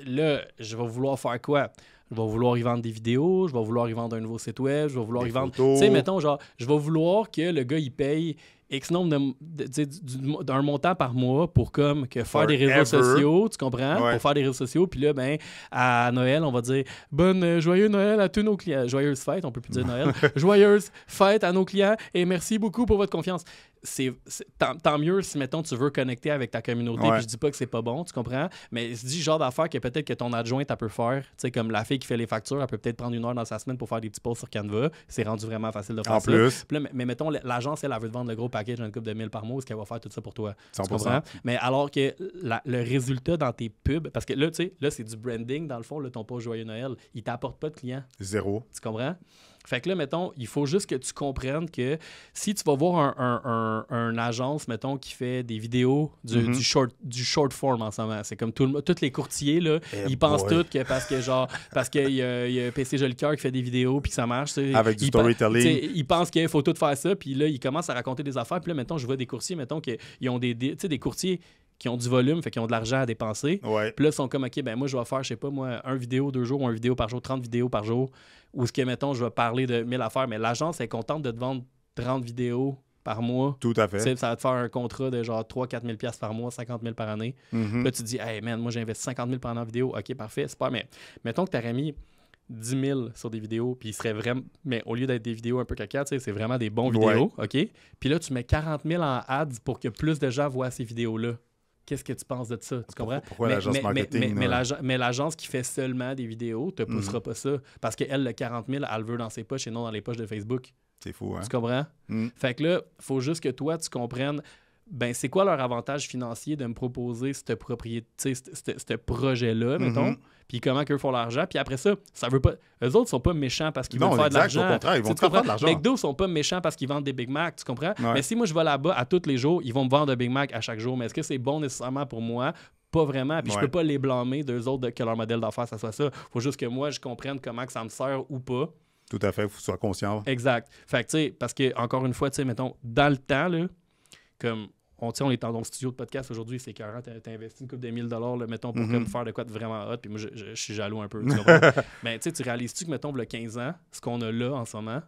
là, je vais vouloir faire quoi? Je vais vouloir y vendre des vidéos, je vais vouloir y vendre un nouveau site web, je vais vouloir y vendre... Tu sais, mettons, genre, je vais vouloir que le gars, il paye X nombre d'un montant par mois pour comme que faire des réseaux sociaux, tu comprends? Ouais. Pour faire des réseaux sociaux. Puis là, ben, à Noël, on va dire joyeux Noël à tous nos clients. Joyeuse fête, on peut plus dire Noël. Joyeuse fête à nos clients et merci beaucoup pour votre confiance. Tant mieux si, mettons, tu veux connecter avec ta communauté. Puis je dis pas que c'est pas bon, tu comprends? Mais c'est du genre d'affaires que peut-être que ton adjointe, elle peut faire. Tu sais, comme la fille qui fait les factures, elle peut peut-être prendre 1 heure dans sa semaine pour faire des petits posts sur Canva. C'est rendu vraiment facile de faire en ça. Plus. Puis là, mais mettons, l'agence, elle veut te vendre le gros package d'une couple de 1000 par mois, est-ce qu'elle va faire tout ça pour toi? 100%. Tu comprends? Mais alors que le résultat dans tes pubs, parce que là, tu sais, là, c'est du branding, dans le fond, là, ton post Joyeux Noël, il t'apporte pas de clients. Zéro. Tu comprends? Fait que là, mettons, il faut juste que tu comprennes que si tu vas voir un agence, mettons, qui fait des vidéos du short form en ce moment, c'est comme tous les courtiers, là, ils pensent tous que parce qu'il y a PC Jolicoeur qui fait des vidéos puis que ça marche. Avec du storytelling. Ils pensent qu'il faut tout faire ça, puis là, ils commencent à raconter des affaires. Puis là, mettons, je vois des courtiers, mettons, qu'ils ont des courtiers qui ont du volume, fait qu'ils ont de l'argent à dépenser. Ouais. Puis là, ils sont comme, OK, ben moi, je vais faire, je sais pas, moi, 1 vidéo 2 jours, 1 vidéo par jour, 30 vidéos par jour, ou ce que, mettons, je vais parler de 1000 affaires, mais l'agence est contente de te vendre 30 vidéos par mois. Tout à fait. T'sais, ça va te faire un contrat de genre 3-4 000 $, par mois, 50 000 par année. Puis là, tu te dis, hey man, moi, j'investis 50 000 par an en vidéo. OK, parfait, super. Mais mettons que tu aurais mis 10 000 sur des vidéos, puis il serait vraiment... Mais au lieu d'être des vidéos un peu caca, c'est vraiment des bons vidéos, OK? Puis là, tu mets 40 000 en ads pour que plus de gens voient ces vidéos-là. Qu'est-ce que tu penses de ça? Tu comprends? Pourquoi l'agence marketing? Mais l'agence qui fait seulement des vidéos te poussera pas ça. Parce qu'elle, le 40 000, elle le veut dans ses poches et non dans les poches de Facebook. C'est fou, hein? Tu comprends? Fait que là, il faut juste que toi, tu comprennes, ben c'est quoi leur avantage financier de me proposer cette propriété, ce projet-là, mettons, puis comment qu'eux font l'argent. Puis après ça, ça veut pas... Eux autres sont pas méchants parce qu'ils veulent faire de l'argent. Au contraire, ils vont te faire de l'argent. McDo sont pas méchants parce qu'ils vendent des Big Mac, tu comprends? Ouais. Mais si moi, je vais là-bas à tous les jours, ils vont me vendre un Big Mac à chaque jour. Mais est-ce que c'est bon nécessairement pour moi? Pas vraiment. Puis je peux pas les blâmer d'eux autres que leur modèle d'affaires, ça soit ça. Faut juste que moi, je comprenne comment que ça me sert ou pas. Tout à fait, il faut que tu sois conscient. Exact. Fait que, tu sais, parce que, encore une fois, tu sais, mettons, dans le temps, là, comme... On est dans ton studio de podcast aujourd'hui, c'est carré, t'as investi une couple de $1000, là, mettons, pour comme faire de quoi de vraiment hot, puis moi, je suis jaloux un peu. Mais tu sais, tu réalises-tu que, mettons, il y a 15 ans, ce qu'on a là en ce moment,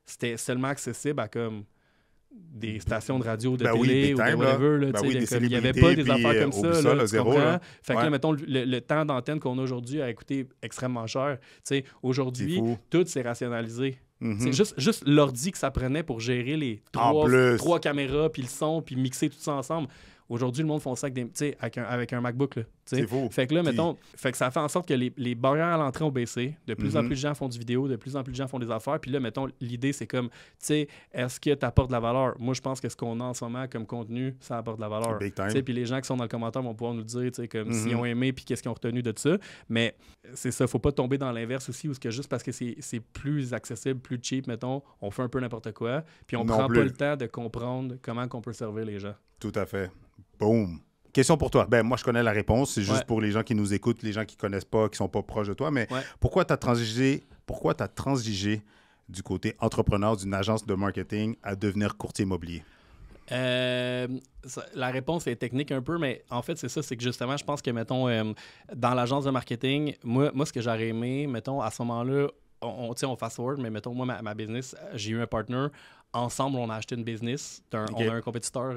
c'était seulement accessible à comme des stations de radio, de télé ou de whatever. Il n'y avait pas des affaires comme ça. Là, zéro, là. Fait que là, mettons, le temps d'antenne qu'on a aujourd'hui a coûté extrêmement cher. Aujourd'hui, tout s'est rationalisé. C'est juste l'ordi que ça prenait pour gérer les 3 caméras, puis le son, puis mixer tout ça ensemble. Aujourd'hui, le monde font ça avec un MacBook. Là, c'est fou. Fait que là, mettons, fait que ça fait en sorte que les barrières à l'entrée ont baissé. De plus en plus de gens font du vidéo, de plus en plus de gens font des affaires. Puis là, mettons, l'idée, c'est comme, tu sais, est-ce que tu apportes de la valeur? Moi, je pense que ce qu'on a en ce moment comme contenu, ça apporte de la valeur. Puis les gens qui sont dans le commentaire vont pouvoir nous dire, comme s'ils ont aimé, puis qu'est-ce qu'ils ont retenu de ça. Mais c'est ça, faut pas tomber dans l'inverse aussi, où que juste parce que c'est plus accessible, plus cheap, mettons, on fait un peu n'importe quoi, puis on prend pas le temps de comprendre comment qu'on peut servir les gens. Tout à fait. Boom. question pour toi. Ben, moi, je connais la réponse. C'est juste pour les gens qui nous écoutent, les gens qui ne connaissent pas, qui ne sont pas proches de toi. Mais pourquoi tu as transigé du côté entrepreneur d'une agence de marketing à devenir courtier immobilier? La réponse est technique un peu, mais en fait, c'est ça, c'est que justement, je pense que, mettons, dans l'agence de marketing, moi, ce que j'aurais aimé, mettons, à ce moment-là, on fast-forward, mais mettons, moi, ma business, j'ai eu un partner. Ensemble, on a acheté une business. On a un compétiteur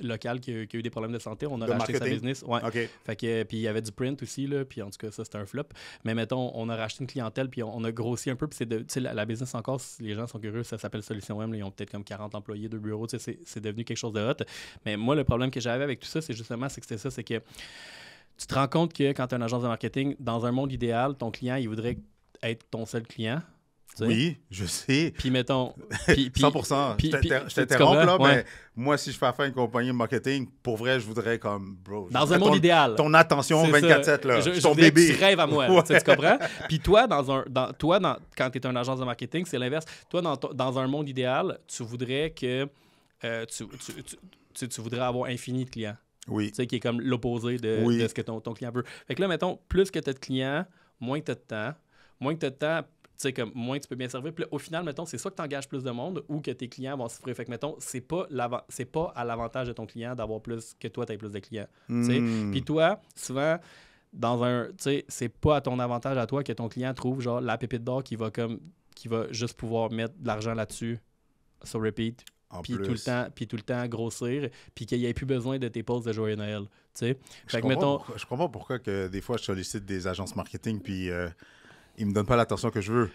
local qui a eu des problèmes de santé. On a racheté sa business. Ouais. Fait que, puis il y avait du print aussi, là, puis en tout cas, ça, c'était un flop. Mais mettons, on a racheté une clientèle, puis on a grossi un peu. Puis la business encore, si les gens sont curieux, ça s'appelle Solution M. Là, ils ont peut-être comme 40 employés, 2 bureaux. C'est devenu quelque chose de hot. Mais moi, le problème que j'avais avec tout ça, c'est justement c'est que tu te rends compte que quand tu as une agence de marketing, dans un monde idéal, ton client, il voudrait être ton seul client. Oui, je sais. Puis mettons... 100%. Je t'interromps là, mais moi, si je fais affaire à une compagnie de marketing, pour vrai, je voudrais comme... Bro, dans un monde idéal. Ton attention 24/7, là. Ton bébé. Tu rêves à moi, tu comprends? Puis toi, quand tu es une agence de marketing, c'est l'inverse. Toi, dans un monde idéal, tu voudrais que... tu voudrais avoir infini de clients. Oui. Tu sais, qui est comme l'opposé de ce que ton client veut. Fait que là, mettons, plus que tu as de clients, moins que tu as de temps. Moins que tu as de temps, tu sais, comme moins tu peux bien servir. Puis là, au final, mettons, c'est soit que tu engages plus de monde ou que tes clients vont souffrir. Fait que, mettons, c'est pas à l'avantage de ton client d'avoir plus que toi, tu aies plus de clients. Puis toi, souvent, tu sais, c'est pas à ton avantage à toi que ton client trouve, genre, la pépite d'or qui va juste pouvoir mettre de l'argent là-dessus sur repeat. Puis tout le temps grossir, puis qu'il n'y ait plus besoin de tes posts de Joyeux Noël. Tu sais? Je comprends pourquoi que des fois, je sollicite des agences marketing, puis ils me donnent pas l'attention que je veux.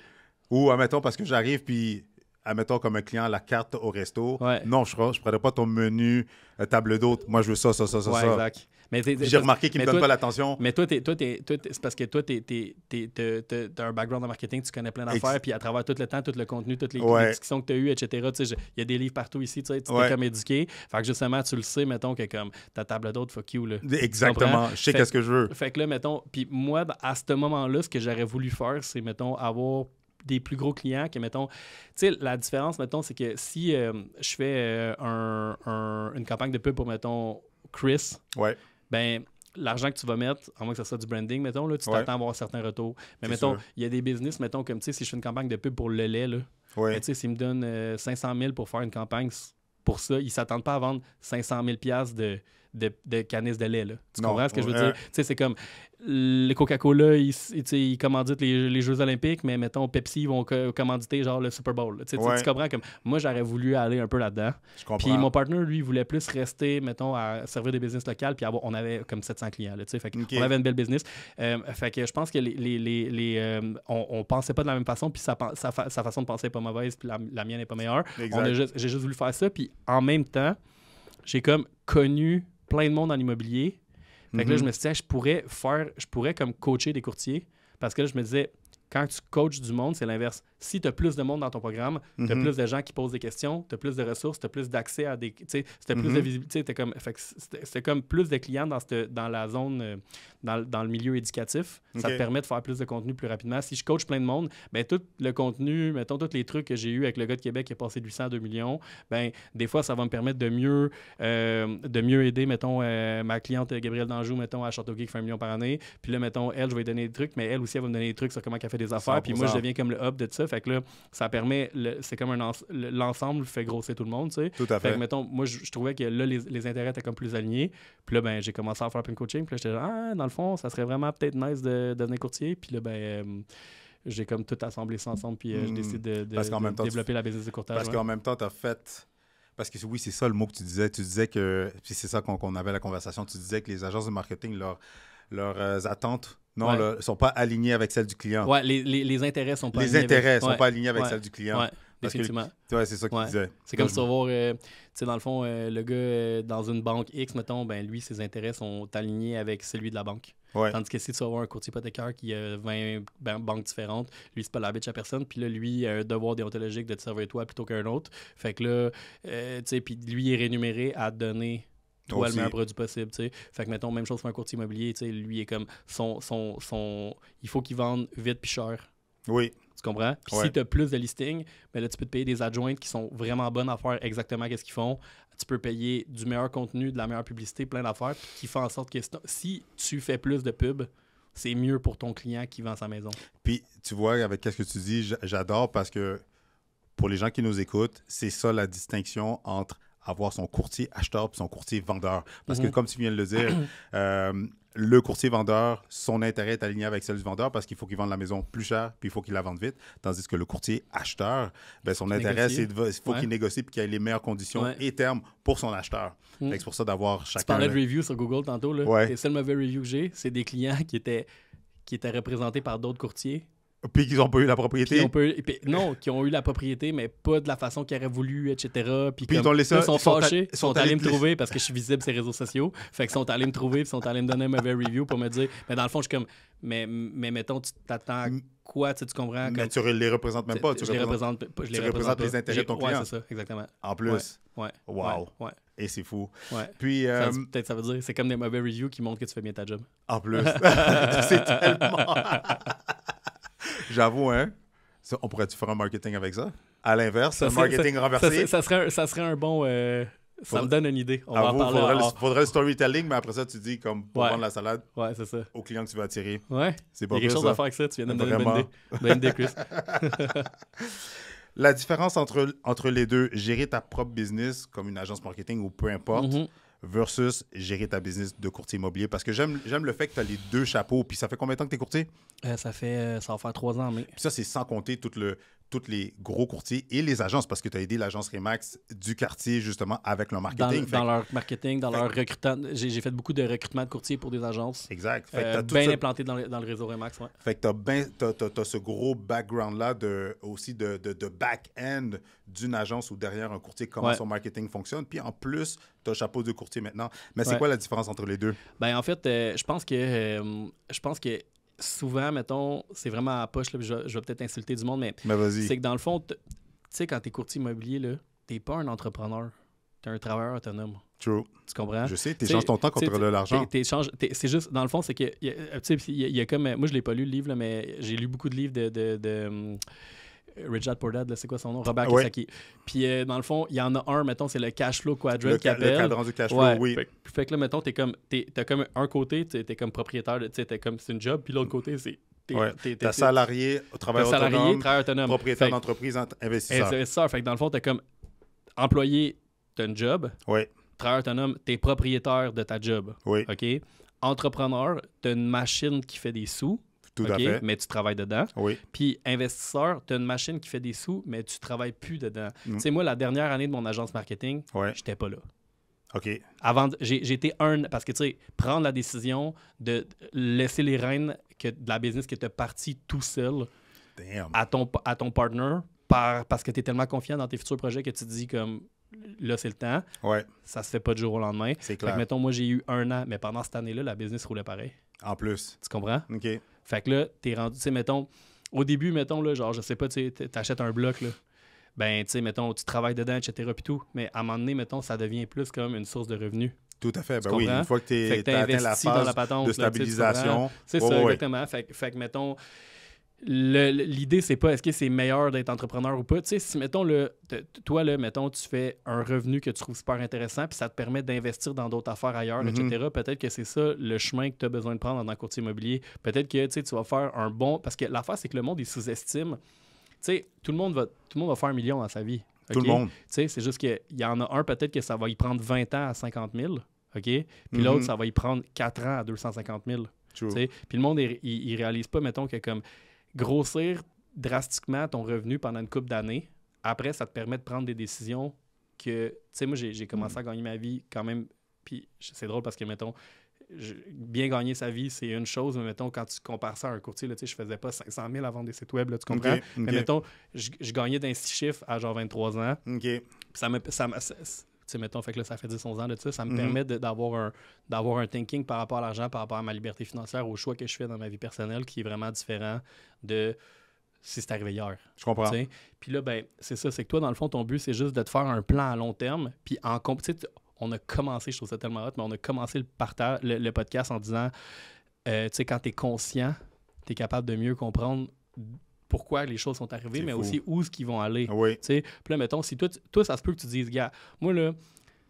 Ou, admettons, parce que j'arrive, puis, admettons, comme un client, la carte au resto. Non, je ne prendrai pas ton menu table d'hôte. Moi, je veux ça. Exact. J'ai remarqué qu'ils ne me donnent pas l'attention. Mais toi, c'est parce que toi, t'as un background en marketing, tu connais plein d'affaires, puis à travers tout le temps, tout le contenu, toutes les discussions que tu as eues, etc., il y a des livres partout ici, tu t'es comme éduqué. Fait que justement, tu le sais, mettons, que comme ta table d'hôte, fuck you. Là. Exactement. Je sais qu'est-ce que je veux. Fait que là, mettons, puis moi, à ce moment-là, ce que j'aurais voulu faire, c'est, mettons, avoir des plus gros clients que, mettons... Tu sais, la différence, mettons, c'est que si je fais une campagne de pub pour, mettons, Chris... Ben, l'argent que tu vas mettre, à moins que ça soit du branding, mettons, là, tu t'attends à avoir certains retours. Mais mettons, il y a des business, mettons, comme, tu sais, si je fais une campagne de pub pour le lait, là, ben, tu sais, s'ils me donnent 500 000 pour faire une campagne pour ça, ils ne s'attendent pas à vendre 500 000 $, de canisses de lait, là. Tu comprends ce que je veux dire? Tu sais, c'est comme... Le Coca-Cola, ils commanditent les Jeux Olympiques, mais mettons, Pepsi, ils vont commanditer genre le Super Bowl. Tu comprends? Comme, moi, j'aurais voulu aller un peu là-dedans. Puis mon partner, lui, voulait plus rester, mettons, à servir des business locales, puis on avait comme 700 clients. Là, fait on avait une belle business. Fait que je pense que on pensait pas de la même façon, puis sa façon de penser n'est pas mauvaise, puis la mienne n'est pas meilleure. J'ai juste voulu faire ça, puis en même temps, j'ai comme connu plein de monde dans l'immobilier. Fait que là, je me suis dit, je pourrais comme coacher des courtiers, parce que là, je me disais, quand tu coaches du monde, c'est l'inverse. Si tu as plus de monde dans ton programme, tu as plus de gens qui posent des questions, tu as plus de ressources, tu as plus d'accès à des... Tu sais, tu plus de visibilité. C'était comme plus de clients dans la zone, dans le milieu éducatif. Ça te permet de faire plus de contenu plus rapidement. Si je coach plein de monde, ben tout le contenu, mettons, tous les trucs que j'ai eu avec le gars de Québec qui est passé de 800 à 2 millions, ben des fois, ça va me permettre de mieux aider, mettons, ma cliente Gabrielle Danjou, mettons, à Châteauguay qui fait 1 million par année. Puis là, mettons, elle, je vais lui donner des trucs, mais elle aussi, elle va me donner des trucs sur comment elle fait des affaires. 100%. Puis moi, je deviens comme le hub de ça. Fait que là, ça permet, c'est comme l'ensemble fait grossir tout le monde, tu sais. Tout à fait. Fait que, mettons, moi, je trouvais que là, les intérêts étaient comme plus alignés. Puis là, ben, j'ai commencé à faire plein de coaching. Puis là, j'étais genre, dans le fond, ça serait vraiment peut-être nice de devenir courtier. Puis là, ben, j'ai comme tout assemblé ça ensemble. Puis j'ai décidé de développer la business de courtage. Parce qu'en même temps, tu as fait... Parce que oui, c'est ça le mot que tu disais. Tu disais que... Puis c'est ça qu'on avait la conversation. Tu disais que les agences de marketing, leurs attentes... ne sont pas alignées avec celles du client. Oui, les intérêts sont pas alignés. Les intérêts sont pas alignés avec celles du client. Oui, définitivement. C'est ça que tu disais. C'est comme si tu vas voir, tu sais, dans le fond, le gars dans une banque X, mettons, ben lui, ses intérêts sont alignés avec celui de la banque. Ouais. Tandis que si tu vas voir un courtier hypothécaire qui a 20 banques différentes, lui, c'est pas la bitch à personne. Puis là, lui, il a un devoir déontologique de te servir toi plutôt qu'un autre. Fait que là, tu sais, puis lui, il est rémunéré à donner toi le meilleur produit possible, tu sais. Fait que, mettons, même chose pour un courtier immobilier, tu sais, lui est comme il faut qu'il vende vite puis cher. Oui. Tu comprends? Puis si tu as plus de listings, ben là, tu peux te payer des adjointes qui sont vraiment bonnes à faire exactement ce qu'ils font, tu peux payer du meilleur contenu, de la meilleure publicité, plein d'affaires, qui fait en sorte que si tu fais plus de pub, c'est mieux pour ton client qui vend sa maison. Puis, tu vois, avec ce que tu dis, j'adore parce que pour les gens qui nous écoutent, c'est ça la distinction entre avoir son courtier acheteur et son courtier vendeur. Parce que, comme tu viens de le dire, le courtier vendeur, son intérêt est aligné avec celui du vendeur parce qu'il faut qu'il vende la maison plus cher puis il faut qu'il la vende vite. Tandis que le courtier acheteur, ben, son intérêt, c'est qu'il négocie puis qu'il ait les meilleures conditions et termes pour son acheteur. C'est pour ça d'avoir chacun... Tu parlais de reviews sur Google tantôt. Là. Ouais. Les seuls mauvais reviews que j'ai, c'est des clients qui étaient représentés par d'autres courtiers. Puis qu'ils n'ont pas eu la propriété. Non, qui ont eu la propriété, mais pas de la façon qu'ils auraient voulu, etc. Puis ils sont fâchés, ils sont allés me trouver parce que je suis visible sur les réseaux sociaux. Fait qu'ils sont allés me trouver, puis ils sont allés me donner un mauvais review pour me dire, mais dans le fond, je suis comme, mais mettons, tu t'attends à quoi, tu comprends? Mais tu les représentes même pas. Je les représente les intérêts de ton client. Ouais, c'est ça, exactement. En plus. Ouais. Wow. Ouais. Et c'est fou. Ouais. Puis, peut-être ça veut dire, c'est comme des mauvais reviews qui montrent que tu fais bien ta job. En plus. C'est tellement... J'avoue, hein? Ça, on pourrait-tu faire un marketing avec ça? À l'inverse, un marketing renversé? Ça serait un bon... ça me donne une idée. On va en parler. Faudrait le storytelling, mais après ça, tu dis comme pour vendre la salade c'est ça. au client que tu veux attirer. Ouais. C'est pas Il y a quelque chose à faire avec ça. Tu viens de me donner une bonne idée, Chris. La différence entre les deux, gérer ta propre business comme une agence marketing ou peu importe, versus gérer ta business de courtier immobilier. Parce que j'aime le fait que tu as les deux chapeaux. Puis ça fait combien de temps que tu es courtier? Ça va faire 3 ans. Mais... Puis ça, c'est sans compter tous les gros courtiers et les agences, parce que tu as aidé l'agence Remax du quartier, justement, avec leur marketing. Dans leur marketing, dans leur recrutement. J'ai fait beaucoup de recrutement de courtiers pour des agences. Exact. Bien implanté dans le réseau Remax. Ouais. Fait que tu as ce gros background-là aussi de back-end d'une agence ou derrière un courtier, comment son marketing fonctionne. Puis en plus, tu as un chapeau de courtier maintenant. Mais c'est quoi la différence entre les deux? Ben en fait, je pense que souvent, mettons, c'est vraiment à la poche, là, je vais peut-être insulter du monde, mais c'est que dans le fond, tu sais, quand tu es courtier immobilier, tu n'es pas un entrepreneur, tu es un travailleur autonome. True. Tu comprends? Je sais, tu échanges ton temps contre de l'argent. C'est juste, dans le fond, c'est que, tu sais, il y a comme, moi, je ne l'ai pas lu le livre, là, mais j'ai lu beaucoup de livres de Rich Dad Poor Dad, là, c'est quoi son nom? Robert Kiyosaki. Puis, dans le fond, il y en a un, mettons, c'est le cash flow quadrant qui appelle. Le cadran du cash flow, oui. Fait que là, mettons, t'as comme un côté, t'es comme propriétaire, t'es comme c'est une job, puis l'autre côté, c'est... T'es salarié, travailleur autonome, propriétaire d'entreprise, investisseur. Investisseur. Fait que dans le fond, t'es comme employé, t'as une job. Oui. Travailleur autonome, t'es propriétaire de ta job. Oui. OK? Entrepreneur, t'as une machine qui fait des sous. Tout à fait. Mais tu travailles dedans. Oui. Puis investisseur, tu as une machine qui fait des sous, mais tu travailles plus dedans. Tu sais, moi, la dernière année de mon agence marketing, j'étais pas là. OK. J'ai été parce que, tu sais, prendre la décision de laisser les rênes de la business que tu as parti tout seul à ton partner parce que tu es tellement confiant dans tes futurs projets que tu te dis comme là, c'est le temps. Ouais. Ça se fait pas du jour au lendemain. C'est clair. Fait que, mettons, moi, j'ai eu 1 an, mais pendant cette année-là, la business roulait pareil. En plus. Tu comprends? OK. Fait que là, t'es rendu, tu sais, mettons, au début, mettons, là, genre, je sais pas, tu sais, t'achètes un bloc, là. Ben, tu sais, mettons, tu travailles dedans, etc., puis tout. Mais à un moment donné, mettons, ça devient plus comme une source de revenus. Tout à fait. Ben oui, une fois que tu as atteint la phase dans la patente, de stabilisation. C'est ça, exactement. Fait que, mettons, l'idée, c'est pas est-ce que c'est meilleur d'être entrepreneur ou pas. Tu sais, si, mettons, toi, là, mettons, tu fais un revenu que tu trouves super intéressant, puis ça te permet d'investir dans d'autres affaires ailleurs, etc., peut-être que c'est ça le chemin que tu as besoin de prendre en tant que courtier immobilier. Peut-être que, tu vas faire un bon... Parce que l'affaire, c'est que le monde, il sous-estime. Tu sais, tout le monde va faire 1 million dans sa vie. Okay? Tout le monde. Tu sais, c'est juste qu'il y en a un, peut-être que ça va y prendre 20 ans à 50 000, OK? Puis l'autre, ça va y prendre 4 ans à 250 000. Puis le monde, il réalise pas, mettons, que comme grossir drastiquement ton revenu pendant une couple d'années, après, ça te permet de prendre des décisions que... Tu sais, moi, j'ai commencé à gagner ma vie quand même, puis c'est drôle parce que, mettons, bien gagner sa vie, c'est une chose, mais mettons, quand tu compares ça à un courtier, là, je faisais pas 500 000 à vendre des sites web, là, tu comprends? Mais mettons, je gagnais d'un 6 chiffres à genre 23 ans. Puis tu sais, mettons, fait que là, ça fait 10-11 ans de ça. Ça me permet d'avoir un thinking par rapport à l'argent, par rapport à ma liberté financière, au choix que je fais dans ma vie personnelle, qui est vraiment différent de si c'est arrivé hier. Je comprends. Puis là, ben, c'est ça, c'est que toi, dans le fond, ton but, c'est juste de te faire un plan à long terme. Puis on a commencé, je trouve ça tellement hot, mais on a commencé le podcast en disant, tu sais, quand tu es conscient, tu es capable de mieux comprendre pourquoi les choses sont arrivées, mais aussi où est-ce qu'ils vont aller. Oui. Puis là, mettons, si toi, ça se peut que tu dises, gars, moi, là,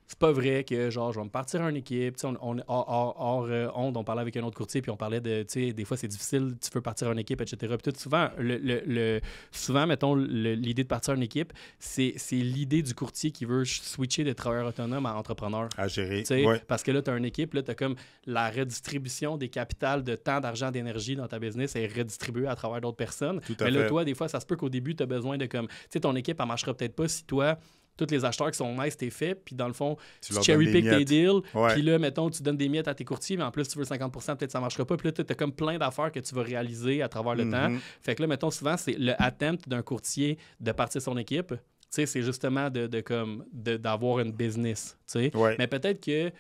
c'est pas vrai que, genre, je vais me partir en équipe. On parlait avec un autre courtier, puis on parlait de, tu sais, des fois, c'est difficile, tu veux partir en équipe, etc. Puis tout, souvent, mettons, l'idée de partir en équipe, c'est l'idée du courtier qui veut switcher de travailleur autonome à entrepreneur. À gérer, Parce que là, tu as une équipe, là, tu as comme la redistribution des capitales de temps, d'argent, d'énergie dans ta business est redistribuée à travers d'autres personnes. Mais là, toi, des fois, ça se peut qu'au début, tu as besoin de comme, tu sais, ton équipe, elle marchera peut-être pas si toi, tous les acheteurs qui sont nice, t'es fait, puis dans le fond, tu cherry-pick tes deals, puis là, mettons, tu donnes des miettes à tes courtiers, mais en plus, tu veux 50%, peut-être ça marchera pas, puis là, tu as comme plein d'affaires que tu vas réaliser à travers le temps. Fait que là, mettons, souvent, c'est le attempt d'un courtier de partir son équipe. Tu sais, c'est justement d'avoir une business, tu sais. Mais peut-être que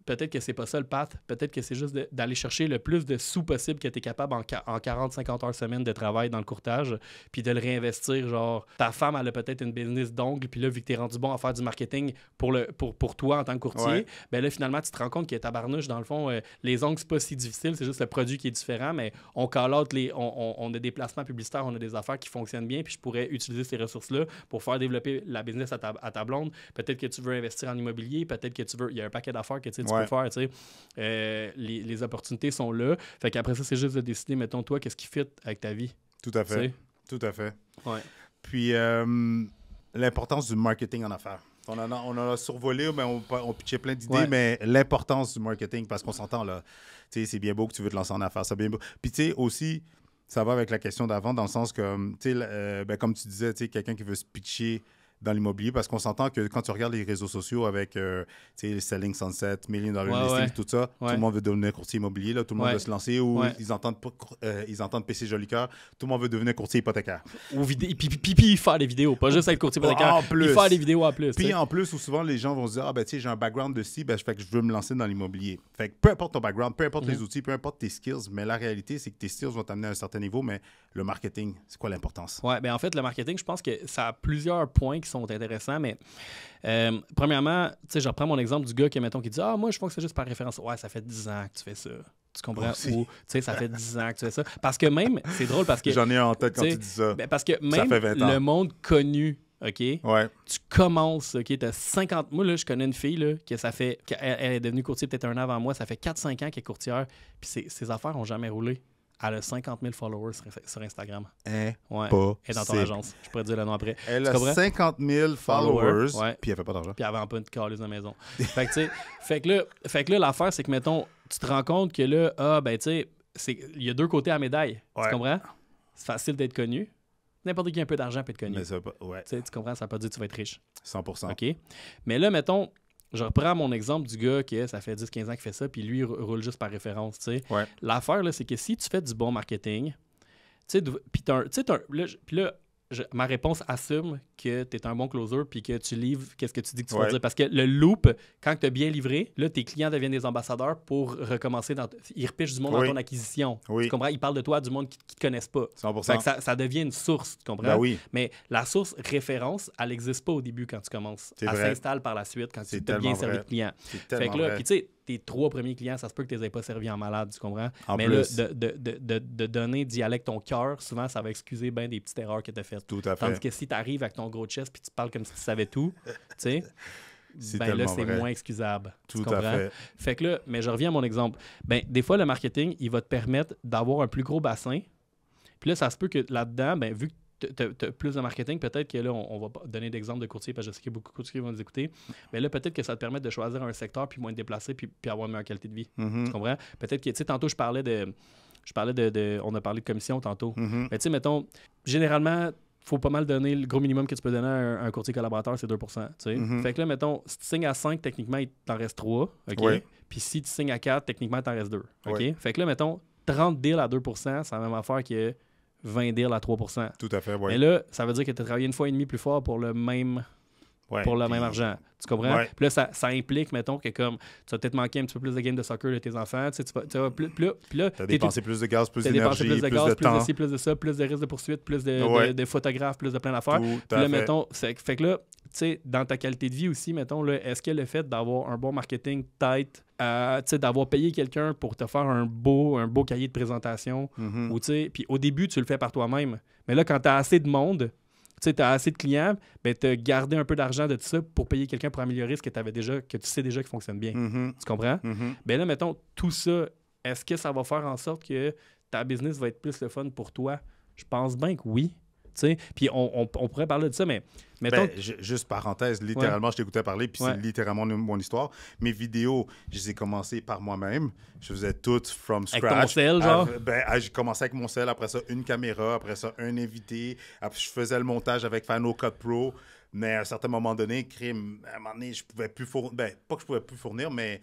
peut-être que c'est pas ça le path. Peut-être que c'est juste d'aller chercher le plus de sous possible que tu es capable en 40-50 heures semaine de travail dans le courtage, puis de le réinvestir. Genre, ta femme, elle a peut-être une business d'ongles, puis là, vu que tu es rendu bon à faire du marketing pour toi en tant que courtier, ben là, finalement, tu te rends compte que tabarnouche, dans le fond, les ongles, c'est pas si difficile, c'est juste le produit qui est différent, mais on call out on a des placements publicitaires, on a des affaires qui fonctionnent bien, puis je pourrais utiliser ces ressources-là pour faire développer la business à ta blonde. Peut-être que tu veux investir en immobilier, peut-être que tu veux... Il y a un paquet d'affaires que tu peux faire, tu sais. Les opportunités sont là. Fait qu'après ça, c'est juste de décider, mettons, toi, qu'est-ce qui fit avec ta vie. Tout à fait. Tout à fait. Ouais. Puis, l'importance du marketing en affaires. On en a survolé, mais on pitchait plein d'idées, mais l'importance du marketing, parce qu'on s'entend, là, tu sais, c'est bien beau que tu veux te lancer en affaires, c'est bien beau. Puis, tu sais, aussi, ça va avec la question d'avant, dans le sens que, tu sais, comme tu disais, tu sais, quelqu'un qui veut se pitcher dans l'immobilier, parce qu'on s'entend que quand tu regardes les réseaux sociaux avec Selling Sunset, $1 million listing, tout ça, tout le monde veut devenir courtier immobilier, là, tout le monde veut se lancer, ou ils entendent PC Jolicoeur, tout le monde veut devenir courtier hypothécaire. Ou puis faire des vidéos, pas juste être courtier hypothécaire, en plus. Puis faire des vidéos en plus. Puis en plus, où souvent les gens vont se dire, ah ben tu sais, j'ai un background de ci, ben fait que je veux me lancer dans l'immobilier. Fait que peu importe ton background, peu importe les outils, peu importe tes skills, mais la réalité, c'est que tes skills vont t'amener à un certain niveau, mais le marketing, c'est quoi l'importance? Ouais, ben en fait, le marketing, je pense que ça a plusieurs points qui sont intéressants, mais premièrement, tu sais, je reprends mon exemple du gars qui, mettons, qui dit « Ah, moi, je fonctionne juste par référence. » Ouais, ça fait 10 ans que tu fais ça. Tu comprends? Ou, tu sais, ça fait 10 ans que tu fais ça. Parce que même, c'est drôle parce que... J'en ai en tête quand tu dis ça. Ben parce que même le monde connu, OK? Ouais. Tu commences, OK? Tu as 50... Moi, là, je connais une fille, là, elle est devenue courtier peut-être un an avant moi. Ça fait 4-5 ans qu'elle est courtière. Puis ses affaires n'ont jamais roulé. Elle a 50 000 followers sur Instagram. Ouais. Elle est dans ton agence. Je pourrais te dire le nom après. Elle a 50 000 followers, puis elle fait pas d'argent. Puis elle vend pas une calice de maison. fait que là, l'affaire, c'est que, mettons, tu te rends compte que là, ben, tu sais, il y a deux côtés à la médaille. Tu comprends? C'est facile d'être connu. N'importe qui a un peu d'argent peut être connu. Mais ça, tu comprends? Ça veut pas dire que tu vas être riche. 100%. OK? Mais là, mettons... Je reprends mon exemple du gars qui, ça fait 10-15 ans qu'il fait ça, puis lui, il roule juste par référence, tu sais. Ouais. L'affaire, là, c'est que si tu fais du bon marketing, tu sais, puis là, ma réponse assume que tu es un bon closer puis que tu livres qu'est-ce que tu dis que tu vas dire. Parce que le loop, quand tu as bien livré, là, tes clients deviennent des ambassadeurs pour recommencer. Ils repichent du monde dans ton acquisition. Tu comprends? Ils parlent de toi, du monde qui ne te connaissent pas. 100%. Fait que ça devient une source, tu comprends? Ben oui. Mais la source référence, elle n'existe pas au début quand tu commences. Elle s'installe par la suite quand tu as bien servi le client. Fait que là, puis tu sais, tes 3 premiers clients, ça se peut que tu les aies pas servis en malade, tu comprends? Mais plus. Là, de donner d'y aller avec ton cœur, souvent, ça va excuser bien des petites erreurs que tu as faites. Tout à fait. Tandis que si tu arrives avec ton gros chest puis tu parles comme si tu savais tout, tu sais, ben là, c'est moins excusable. Tout à fait. Fait que là, mais je reviens à mon exemple. Ben, des fois, le marketing, il va te permettre d'avoir un plus gros bassin. Puis là, ça se peut que là-dedans, ben, vu que tu as plus de marketing, peut-être que là, on va donner d'exemples de courtiers, parce que je sais qu'il y a beaucoup de courtiers qui vont nous écouter. Mais là, peut-être que ça te permet de choisir un secteur, puis moins te déplacer, puis avoir une meilleure qualité de vie. Tu comprends? Peut-être que, tu sais, tantôt, je parlais de... On a parlé de commission tantôt. Mais tu sais, mettons, généralement, il faut pas mal donner, le gros minimum que tu peux donner à un courtier collaborateur, c'est 2%. Tu sais? Fait que là, mettons, si tu signes à 5, techniquement, il t'en reste 3. OK? Puis si tu signes à 4, techniquement, il t'en reste 2. OK? Fait que là, mettons, 30 deals à 2%, c'est la même affaire que 20 deals à 3%. Tout à fait, oui. Mais là, ça veut dire que tu as travaillé 1,5 fois plus fort pour le même... pour le même argent. Tu comprends? Puis là, ça implique, mettons, que comme tu vas peut-être manquer un petit peu plus de game de soccer de tes enfants. Tu vas puis là, tu as dépensé plus de gaz, plus d'énergie, plus de gaz, plus temps. de ci, plus de ça, plus de risques de poursuite, plus de photographes, plus de plein d'affaires. Puis là, mettons, fait que là, tu sais, dans ta qualité de vie aussi, mettons, là, est-ce que le fait d'avoir un bon marketing tête, tu sais, d'avoir payé quelqu'un pour te faire un beau cahier de présentation, ou tu sais, puis au début, tu le fais par toi-même. Mais là, quand tu as assez de monde, tu as assez de clients, ben, tu as gardé un peu d'argent de tout ça pour payer quelqu'un pour améliorer ce que tu sais déjà qui fonctionne bien. Tu comprends? Ben là, mettons, tout ça, est-ce que ça va faire en sorte que ta business va être plus le fun pour toi? Je pense bien que oui. Puis on pourrait parler de ça, mais mettons... juste parenthèse, littéralement, je t'écoutais parler, puis c'est littéralement mon histoire. Mes vidéos, je les ai commencées par moi-même. Je faisais toutes from scratch. Avec ton sel, genre? J'ai commencé avec mon sel, après ça, une caméra, après ça, un invité. Après, je faisais le montage avec Final Cut Pro. Mais à un certain moment donné, à un moment donné, je pouvais plus fournir... pas que je pouvais plus fournir, mais...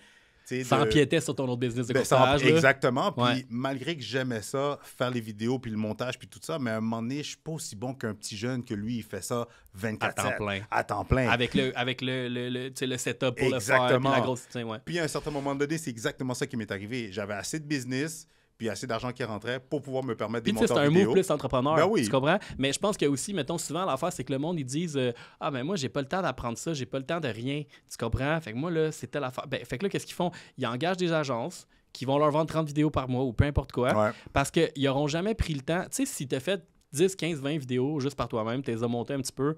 Ça empiétait sur ton autre business de courtage. Exactement. Puis malgré que j'aimais ça, faire les vidéos, puis le montage, puis tout ça, mais à un moment donné, je suis pas aussi bon qu'un petit jeune que lui, il fait ça 24/7. À temps plein. Avec le setup pour le faire, puis la grosse... Puis à un certain moment donné, c'est exactement ça qui m'est arrivé. J'avais assez de business, puis assez d'argent qui rentrait pour pouvoir me permettre de monter en vidéo. C'est un move plus entrepreneur, ben oui. Tu comprends? Mais je pense que aussi, mettons, souvent, l'affaire, c'est que le monde, ils disent « Ah, ben moi, j'ai pas le temps d'apprendre ça, j'ai pas le temps de rien. » Tu comprends? Fait que moi, là, c'était l'affaire. Ben, fait que là, qu'est-ce qu'ils font? Ils engagent des agences qui vont leur vendre 30 vidéos par mois ou peu importe quoi, parce qu'ils n'auront jamais pris le temps. Tu sais, si tu as fait 10, 15, 20 vidéos juste par toi-même, tu les as montées un petit peu,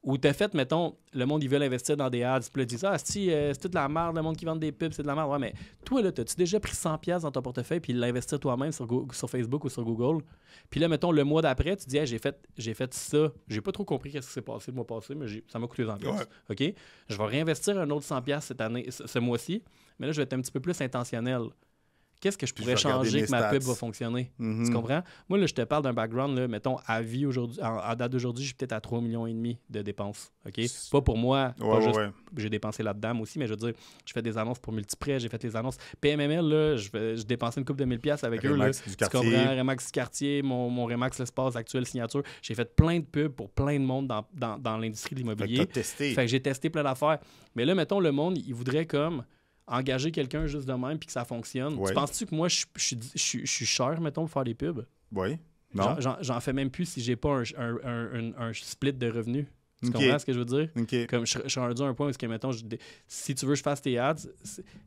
ou t'as fait, mettons, le monde, ils veulent investir dans des ads, puis là, ils disent « Ah, c'est toute de la merde, le monde qui vend des pubs, c'est de la merde. » Ouais, mais toi, là, t'as-tu déjà pris 100$ dans ton portefeuille puis l'investir toi-même sur Facebook ou sur Google? Puis là, mettons, le mois d'après, tu dis hey, j'ai fait ça. J'ai pas trop compris qu'est-ce qui s'est passé le mois passé, mais ça m'a coûté 100$. OK? Je vais réinvestir un autre 100$ cette année, ce mois-ci, mais là, je vais être un petit peu plus intentionnel. Qu'est-ce que je pourrais changer que ma pub va fonctionner? Tu comprends? Moi, là, je te parle d'un background, là, mettons, à vie aujourd'hui, à date d'aujourd'hui, j'ai peut-être à 3,5 millions de dépenses. OK? Pas pour moi, j'ai dépensé là-dedans aussi, mais je veux dire, je fais des annonces pour Multiprêt, j'ai fait les annonces. PMML, là, je dépensais une couple de 1000$ avec eux. Là, tu comprends? Remax du quartier, mon Remax L'Espace, Actuelle Signature. J'ai fait plein de pubs pour plein de monde dans l'industrie de l'immobilier. Fait que j'ai testé plein d'affaires. Mais là, mettons, le monde, il voudrait comme engager quelqu'un juste de même puis que ça fonctionne. Tu penses-tu que moi, je suis cher, mettons, pour faire des pubs? Oui. Non. J'en fais même plus si j'ai pas un split de revenus. Tu comprends ce que je veux dire? Comme je suis rendu à un point où, mettons, si tu veux que je fasse tes ads,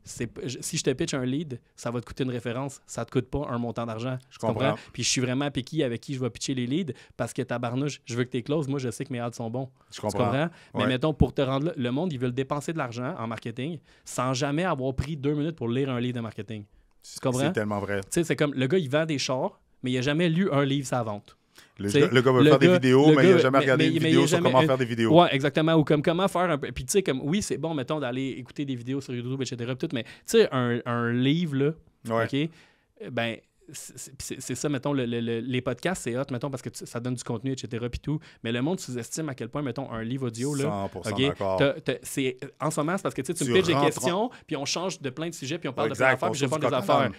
si je te pitch un lead, ça va te coûter une référence. Ça te coûte pas un montant d'argent. Je comprends. Puis je suis vraiment picky avec qui je vais pitcher les leads parce que tabarnouche, je veux que tes closes, moi, je sais que mes ads sont bons. Je comprends. Tu comprends? Mais mettons, pour te rendre là, le monde, ils veulent dépenser de l'argent en marketing sans jamais avoir pris 2 minutes pour lire un livre de marketing. Tu comprends? C'est tellement vrai. Tu sais, c'est comme le gars, il vend des chars, mais il a jamais lu un livre sur la vente. Le gars veut faire des vidéos, mais il n'a jamais regardé une vidéo sur comment faire des vidéos. Oui, exactement. Ou comme comment faire un peu. Puis tu sais, comme oui, c'est bon, mettons, d'aller écouter des vidéos sur YouTube, etc. Tout, mais tu sais, un livre, là, OK, ben, c'est ça, mettons, les podcasts, c'est hot, mettons, parce que ça donne du contenu, etc. Puis tout. Mais le monde sous-estime à quel point, mettons, un livre audio, là. 100% d'accord. En ce moment, c'est parce que tu me pitches des questions, puis on change de plein de sujets, puis on parle de plein d'affaires, puis je réponds des affaires.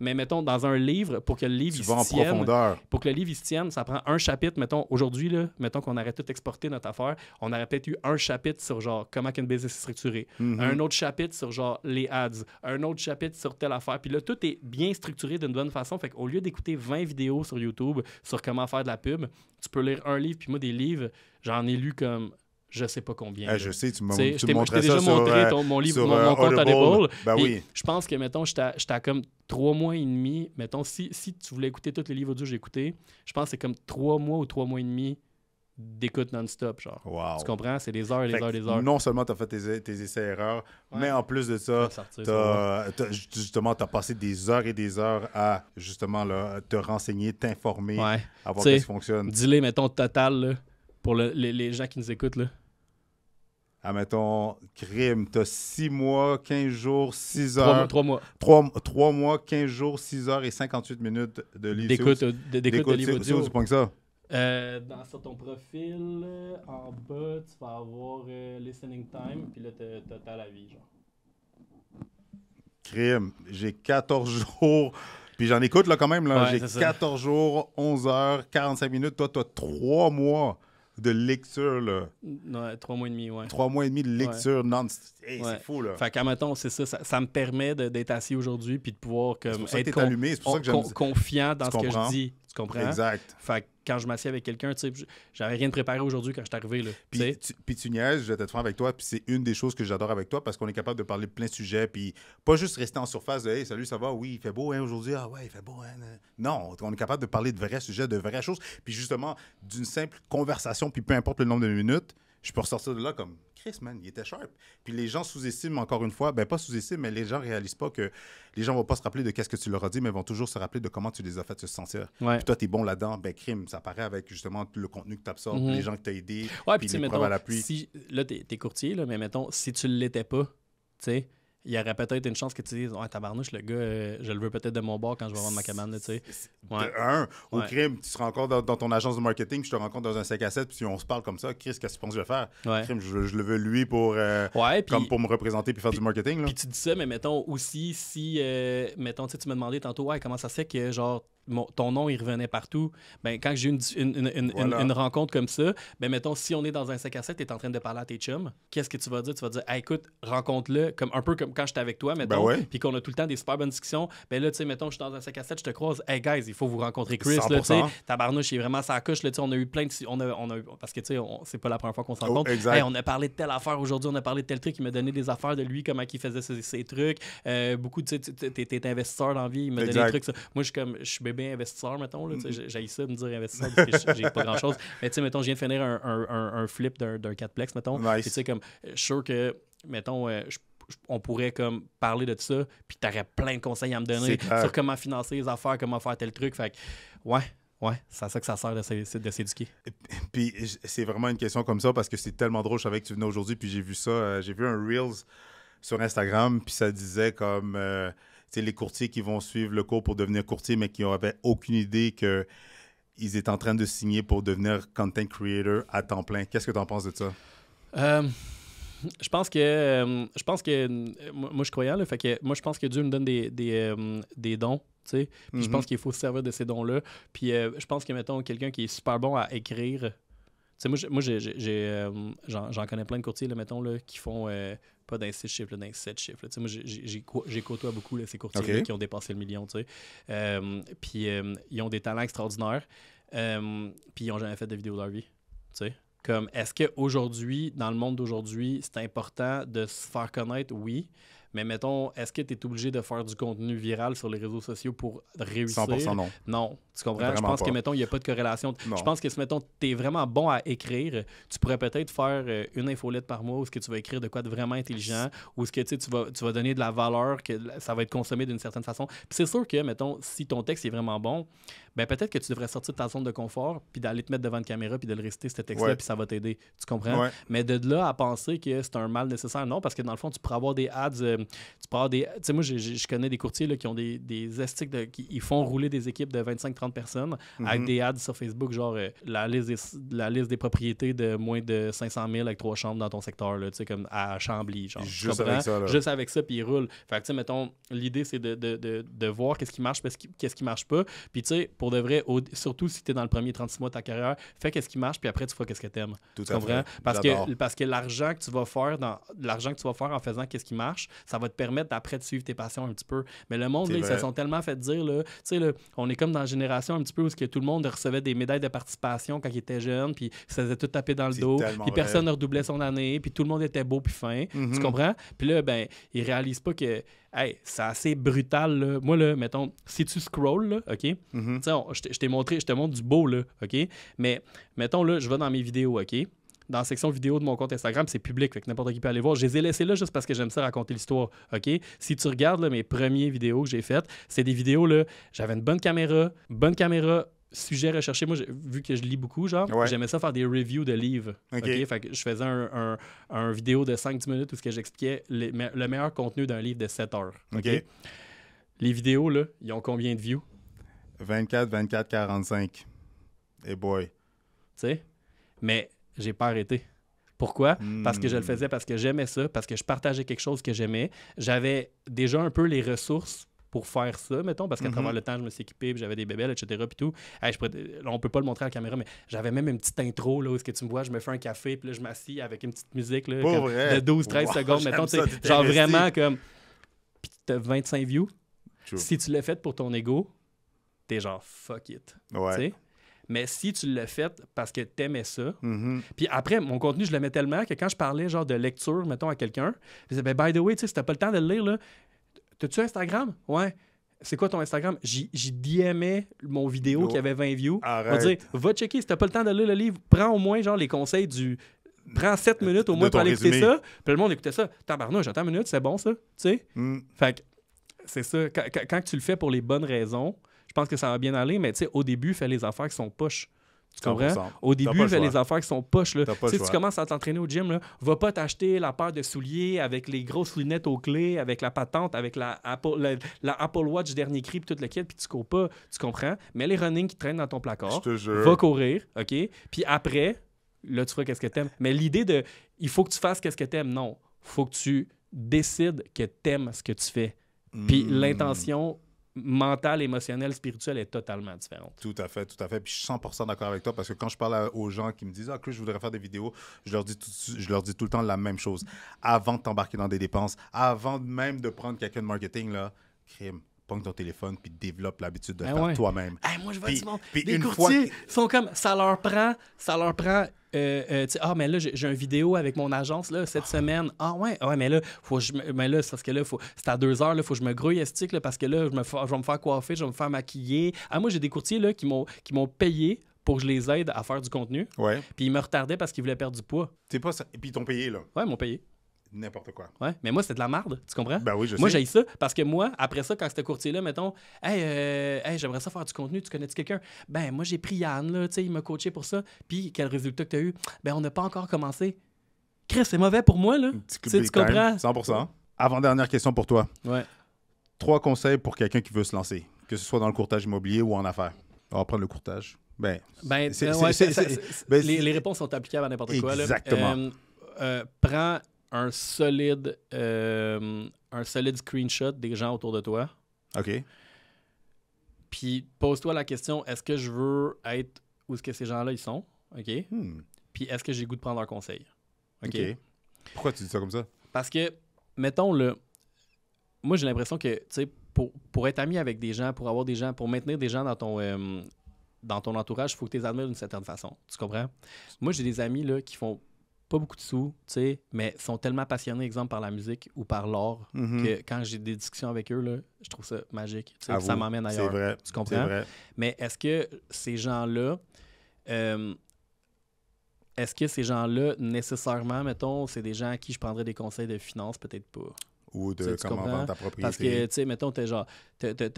Mais mettons, dans un livre, pour que le livre il se tienne, pour que le livre il se tienne, ça prend un chapitre, mettons, aujourd'hui, là, mettons qu'on aurait tout exporté notre affaire, on aurait peut-être eu un chapitre sur genre comment qu'une business est structurée, un autre chapitre sur genre les ads, un autre chapitre sur telle affaire. Puis là, tout est bien structuré d'une bonne façon. Fait qu'au lieu d'écouter 20 vidéos sur YouTube sur comment faire de la pub, tu peux lire un livre. Puis moi, des livres, j'en ai lu comme je sais pas combien. Je sais, tu me montrais ça déjà montré mon livre, mon compte Audible. Ben oui. Je pense que, mettons, j'étais à comme 3 mois et demi. Mettons, si tu voulais écouter tous les livres audio que j'ai écoutés, je pense que c'est comme 3 mois ou 3 mois et demi d'écoute non-stop, genre. Wow. Tu comprends? C'est des heures et des heures et des heures. Non seulement tu as fait tes essais-erreurs, mais en plus de ça, tu as passé des heures et des heures à, justement, là, te renseigner, t'informer, à voir ce qui fonctionne. Dis-les, mettons, total, là, pour les gens qui nous écoutent, là. Mettons, crime, tu as 6 mois, 15 jours, 6 heures. 3 mois. 3 mois, 15 jours, 6 heures et 58 minutes de livre. D'écoute de livre audio. C'est où tu prends ça? Sur ton profil, en bas, tu vas avoir listening time, puis là, t'as la vie, genre. Crime, j'ai 14 jours, puis j'en écoute là quand même, là. Ouais, j'ai 14 jours, 11 heures, 45 minutes. Toi, tu as 3 mois de lecture, là. Ouais, 3 mois et demi, ouais. 3 mois et demi de lecture c'est fou, là. Fait qu'à mettons, c'est ça me permet d'être assis aujourd'hui puis de pouvoir comme, être confiant dans ce que je dis. Tu comprends? Exact. Fait quand je m'assieds avec quelqu'un, tu sais, j'avais rien de préparé aujourd'hui quand je suis arrivé. Là, puis tu niaises, je vais être franc avec toi, puis c'est une des choses que j'adore avec toi parce qu'on est capable de parler de plein de sujets, puis pas juste rester en surface de « Hey, salut, ça va? Oui, il fait beau hein, aujourd'hui. Ah ouais, il fait beau. Hein? » Non, on est capable de parler de vrais sujets, de vraies choses, puis justement, d'une simple conversation, puis peu importe le nombre de minutes, je peux ressortir de là comme Chris, man, il était sharp. Puis les gens sous-estiment encore une fois, ben pas sous-estiment, mais les gens réalisent pas que les gens vont pas se rappeler de qu'est-ce que tu leur as dit, mais vont toujours se rappeler de comment tu les as fait se sentir. Ouais. Puis toi, t'es bon là-dedans, ben crime, ça paraît avec justement le contenu que tu absorbes, les gens que tu as aidés, puis les mettons, preuves à l'appui. Si, là, t'es courtier, là, mais mettons, si tu l'étais pas, tu sais, il y aurait peut-être une chance que tu dises « Ouais, tabarnouche, le gars, je le veux peut-être de mon bord quand je vais vendre ma cabane. » tu sais. Au crime, tu seras encore dans ton agence de marketing, je te rencontre dans un 5 à 7, puis si on se parle comme ça, Chris, qu'est-ce que tu penses que je vais faire? Ouais. Crime, je le veux lui pour, comme pour me représenter puis faire du marketing. Là. Puis tu dis ça, mais mettons aussi, si, mettons, tu m'as demandé tantôt, ouais, comment ça se fait que, genre, ton nom, il revenait partout. Ben, quand j'ai eu une rencontre comme ça, ben, mettons, si on est dans un 5 à 7, tu es en train de parler à tes chums, qu'est-ce que tu vas dire? Tu vas dire, hey, écoute, rencontre-le, un peu comme quand j'étais avec toi, mettons, puis qu'on a tout le temps des super bonnes discussions. Ben là, tu sais, mettons, je suis dans un 5 à 7, je te croise, hey, guys, il faut vous rencontrer Chris, là, tu sais, tabarnouche, il est vraiment sa couche, là, tu sais, on a eu plein de... parce que, tu sais, c'est pas la première fois qu'on se rencontre. Hey, on a parlé de telle affaire aujourd'hui, on a parlé de tel truc, il m'a donné des affaires de lui, comment il faisait ses trucs. Beaucoup, tu sais, t'es investisseur dans la vie, il m'a donné des trucs. Ça. Moi, je suis bébé investisseur, mettons. J'ai ça de me dire investisseur parce que j'ai pas grand chose. Mais tu sais, mettons, je viens de finir un flip d'un 4plex, mettons. Nice. Tu sais, comme, je suis sûr que, mettons, on pourrait comme parler de ça, puis t'aurais plein de conseils à me donner sur comment financer les affaires, comment faire tel truc. Fait que, ouais, c'est à ça que ça sert de s'éduquer. Puis c'est vraiment une question comme ça parce que c'est tellement drôle. Je savais que tu venais aujourd'hui, puis j'ai vu ça. J'ai vu un Reels sur Instagram, puis ça disait comme... les courtiers qui vont suivre le cours pour devenir courtier, mais qui n'avaient aucune idée qu'ils étaient en train de signer pour devenir content creator à temps plein. Qu'est-ce que tu en penses de ça? Je pense que moi, je suis croyant, là, fait que moi, je pense que Dieu nous donne des dons. Puis je pense qu'il faut se servir de ces dons-là. Puis je pense que, mettons, quelqu'un qui est super bon à écrire... Moi, j'en connais plein de courtiers, là, mettons, là, qui font... pas dans 6 chiffres, dans 7 chiffres. Moi, j'ai côtoie beaucoup là, ces courtiers qui ont dépassé le million. Puis ils ont des talents extraordinaires. Puis ils n'ont jamais fait de vidéo de leur vie. T'sais. Comme, est-ce qu'aujourd'hui, dans le monde d'aujourd'hui, c'est important de se faire connaître? Oui. Mais mettons, est-ce que tu es obligé de faire du contenu viral sur les réseaux sociaux pour réussir? 100% non. Non. Tu comprends? Vraiment je pense pas. que, mettons, il n'y a pas de corrélation. Non. Je pense que si, mettons, tu es vraiment bon à écrire, tu pourrais peut-être faire une infolette par mois où tu vas écrire de quoi de vraiment intelligent, où tu vas donner de la valeur, que ça va être consommé d'une certaine façon. Puis c'est sûr que, mettons, si ton texte est vraiment bon, ben peut-être que tu devrais sortir de ta zone de confort puis d'aller te mettre devant une caméra puis de le réciter, ce texte-là, puis ça va t'aider. Tu comprends? Mais de là à penser que c'est un mal nécessaire, non, parce que dans le fond, tu pourrais avoir des ads, tu sais, moi, je connais des courtiers là, qui ont des estiques, ils font rouler des équipes de 25-30 personnes avec des ads sur Facebook, genre la liste des propriétés de moins de 500 000 avec 3 chambres dans ton secteur, tu sais, comme à Chambly. Genre, juste avec ça. Là. Juste avec ça, puis ils roulent. Fait que, tu sais, mettons, l'idée, c'est de voir qu'est-ce qui marche, qu'est-ce qui marche pas. Puis, tu sais, pour de vrai, surtout si tu es dans le premier 36 mois de ta carrière, fais qu'est-ce qui marche, puis après, tu feras qu'est-ce que tu aimes. Tout tu comprends? Parce que l'argent que tu vas faire en faisant qu'est-ce qui marche, ça va te permettre d'après de suivre tes passions un petit peu. Mais le monde, là, ils se sont tellement fait dire, là, tu sais, là, on est comme dans la génération un petit peu où que tout le monde recevait des médailles de participation quand il était jeune, puis il se faisait tout taper dans le dos, puis personne ne redoublait son année, puis tout le monde était beau puis fin. Tu comprends? Puis là, ben, ils réalisent pas que hey, c'est assez brutal, là. Moi, là, mettons, si tu scrolls, là, OK? Tu sais, je te montre du beau, là, OK? Mais, mettons, là, je vais dans mes vidéos, OK? Dans la section vidéo de mon compte Instagram, c'est public, fait que n'importe qui peut aller voir. Je les ai laissés là juste parce que j'aime ça raconter l'histoire, OK? Si tu regardes là, mes premières vidéos que j'ai faites, c'est des vidéos, là, j'avais une bonne caméra, sujet recherché. Moi, vu que je lis beaucoup, genre, j'aimais ça faire des reviews de livres. OK? Fait que je faisais un vidéo de 5-10 minutes où j'expliquais le meilleur contenu d'un livre de 7 heures. OK? Les vidéos, là, ils ont combien de views? 24, 45. Hey boy. Tu sais? Mais j'ai pas arrêté. Pourquoi? Parce que je le faisais, parce que j'aimais ça, parce que je partageais quelque chose que j'aimais. J'avais déjà un peu les ressources pour faire ça, mettons, parce qu'à travers le temps, je me suis équipé, puis j'avais des bébelles, etc. Puis tout. Hey, là, on peut pas le montrer à la caméra, mais j'avais même une petite intro, là, où est-ce que tu me vois, je me fais un café, puis là, je m'assis avec une petite musique, là, de 12-13 secondes, mettons, genre vraiment comme... Puis t'as 25 views. True. Si tu l'as fait pour ton ego, t'es genre, fuck it. Ouais. Mais si tu l'as fait parce que t'aimais ça, Mhm. puis après, mon contenu, je l'aimais tellement que quand je parlais genre de lecture, mettons, à quelqu'un, je disais, ben, by the way, tu sais, si t'as pas le temps de le lire, là, t'as-tu Instagram? Ouais. C'est quoi ton Instagram? J'y DMais mon vidéo qui avait 20 views. Arrête. On va dire, va checker, si t'as pas le temps de lire le livre, prends au moins genre les conseils du... Prends 7 minutes au moins ton pour aller écouter résumé. ça. Puis le monde écoutait ça. Tabarnouche, attends une minute, c'est bon ça? Tu sais? Mm. Fait que c'est ça. Quand tu le fais pour les bonnes raisons, je pense que ça va bien aller, mais tu sais, au début, fais les affaires qui sont poches. Tu comprends? 100%. Au T'as début, pas le fais choix. les affaires qui sont poches. Là. T'as pas le Tu sais, tu choix. commences à t'entraîner au gym, là, va pas t'acheter la paire de souliers avec les grosses lunettes aux clés, avec la patente, avec la Apple Watch dernier cri, puis tout le kit, puis tu cours pas. Tu comprends? Mets les running qui traînent dans ton Je placard. te jure. Va courir, OK? Puis après, là, tu feras qu'est-ce que t'aimes. Mais l'idée de il faut que tu fasses qu'est-ce que t'aimes, non. Faut que tu décides que t'aimes ce que tu fais. Puis l'intention mentale, émotionnelle, spirituelle est totalement différente. Tout à fait, tout à fait. Puis je suis 100% d'accord avec toi parce que quand je parle aux gens qui me disent « Ah, Chris, je voudrais faire des vidéos », je leur dis tout le temps la même chose. Avant de t'embarquer dans des dépenses, avant même de prendre quelqu'un de marketing, là, crime, pogne ton téléphone puis développe l'habitude de faire toi-même. Hey, moi, je vois Puis- du monde. puis Des une courtiers fois sont comme, ça leur prend tu sais, ah, mais là, j'ai une vidéo avec mon agence là, cette semaine. Ah, ouais, mais là, mais là, c'est parce que là, c'est à 2 heures, il faut que je me grouille estique, là, parce que là, je vais me faire coiffer, je vais me faire maquiller. Ah, moi, j'ai des courtiers là, qui m'ont payé pour que je les aide à faire du contenu. Ouais. Puis ils me retardaient parce qu'ils voulaient perdre du poids. C'est pas ça. Et puis ils t'ont payé, là. Ouais, ils m'ont payé. N'importe quoi. Ouais, mais moi, c'était de la merde, tu comprends? Ben oui, je Moi, sais. j'ai ça parce que moi, après ça, quand c'était courtier-là, mettons, hey, j'aimerais ça faire du contenu, tu connais-tu quelqu'un? Ben, moi, j'ai pris Yann, là, tu sais, il m'a coaché pour ça. Puis, quel résultat que tu as eu? Ben, on n'a pas encore commencé. Chris, c'est mauvais pour moi, là. Tu sais, tu comprends? 100%. Avant-dernière question pour toi. Ouais. 3 conseils pour quelqu'un qui veut se lancer, que ce soit dans le courtage immobilier ou en affaires. On va prendre le courtage. Ben, Ben, ben, les réponses sont applicables à n'importe quoi. Là. Exactement. Prends un solide screenshot des gens autour de toi. OK. Puis pose-toi la question, est-ce que je veux être où est-ce que ces gens-là ils sont? OK? Puis est-ce que j'ai le goût de prendre leur conseil? OK. Pourquoi tu dis ça comme ça? Parce que, mettons, moi j'ai l'impression que, tu sais, pour être ami avec des gens, pour avoir des gens, pour maintenir des gens dans ton entourage, il faut que tu les admires d'une certaine façon. Tu comprends? Moi, j'ai des amis là, qui font pas beaucoup de sous, tu sais, mais sont tellement passionnés, exemple, par la musique ou par l'art, que quand j'ai des discussions avec eux, là, je trouve ça magique. Tu sais, ça m'emmène ailleurs. C'est vrai. Tu comprends? C'est vrai. Mais est-ce que ces gens-là, nécessairement, mettons, c'est des gens à qui je prendrais des conseils de finances? Peut-être pas. Ou de Tu comment comprends? vendre ta propriété. Parce que, tu sais, mettons, t'as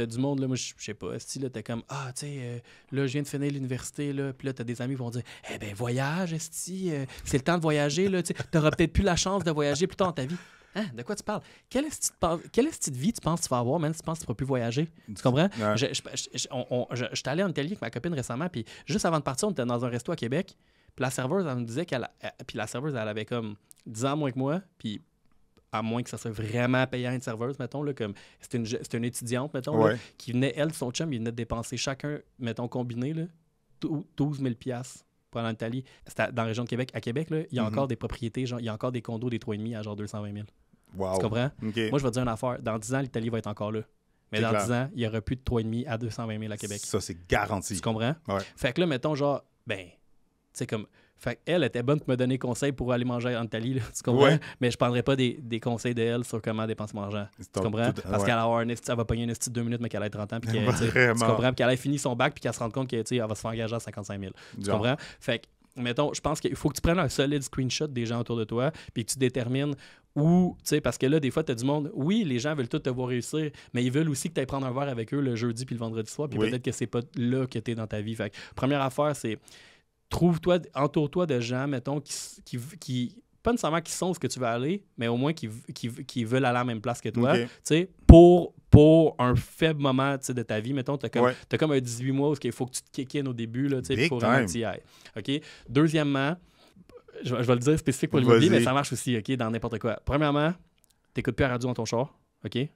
du monde, là, moi, je sais pas, style, là, t'es comme, ah, tu sais, là, je viens de finir l'université, là, puis là, t'as des amis qui vont dire, eh ben, voyage, esti, c'est le temps de voyager, là, tu sais, t'auras peut-être plus la chance de voyager plus tard dans ta vie. Hein? De quoi tu parles? Quelle esti de vie tu penses que tu vas avoir, même si tu penses que tu ne pourras plus voyager? Tu comprends? Ouais. Je suis allé en Italie avec ma copine récemment, puis juste avant de partir, on était dans un resto à Québec, puis la serveuse, elle nous disait puis la serveuse, elle avait comme 10 ans moins que moi, puis à moins que ça soit vraiment payant une serveuse, mettons, là, comme c'était une étudiante, mettons, là, qui venait, elle, son chum, il venait de dépenser chacun, mettons, combiné, là, 12 000 $ pour aller en Italie. C'était dans la région de Québec. À Québec, là, il y a encore des propriétés, genre, il y a encore des condos des 3,5 à genre 220 000. Wow. Tu comprends? OK. Moi, je vais te dire une affaire. Dans 10 ans, l'Italie va être encore là. Mais C'est dans clair. 10 ans, il n'y aura plus de 3,5 à 220 000 à Québec. Ça, c'est garanti. Tu comprends? Ouais. Fait que là, mettons, genre, tu sais, comme... Fait qu'elle était bonne pour me donner conseil pour aller manger en Italie, là, tu comprends? Ouais. Mais je prendrais pas des conseils d'elle sur comment dépenser mon argent. Tu comprends? Parce qu'elle va pogner une esti de 2 minutes, mais qu'elle a 30 ans, puis qu'elle, tu sais, Vraiment. tu comprends? Puis qu'elle a fini son bac, puis qu'elle se rende compte qu'elle va se faire engager à 55 000. Tu Genre. comprends? Fait que, mettons, je pense qu'il faut que tu prennes un solide screenshot des gens autour de toi, puis que tu détermines où, tu sais, parce que là, des fois, tu as du monde, oui, les gens veulent tous te voir réussir, mais ils veulent aussi que tu ailles prendre un verre avec eux le jeudi puis le vendredi soir, puis peut-être que c'est pas là que tu es dans ta vie. Fait que, première affaire, c'est entoure-toi de gens, mettons, qui pas nécessairement qui sont ce que tu veux aller, mais au moins qui veulent aller à la même place que toi, OK. tu sais, pour un faible moment, tu sais, de ta vie, mettons, t'as comme un 18 mois où il faut que tu te kick-in au début, là, tu sais, Big pour vraiment time. que tu y ailles. OK? Deuxièmement, je vais le dire spécifique pour l'immobilier, Vas-y. mais ça marche aussi, OK, dans n'importe quoi. Premièrement, t'écoutes plus la radio dans ton char, OK? C'est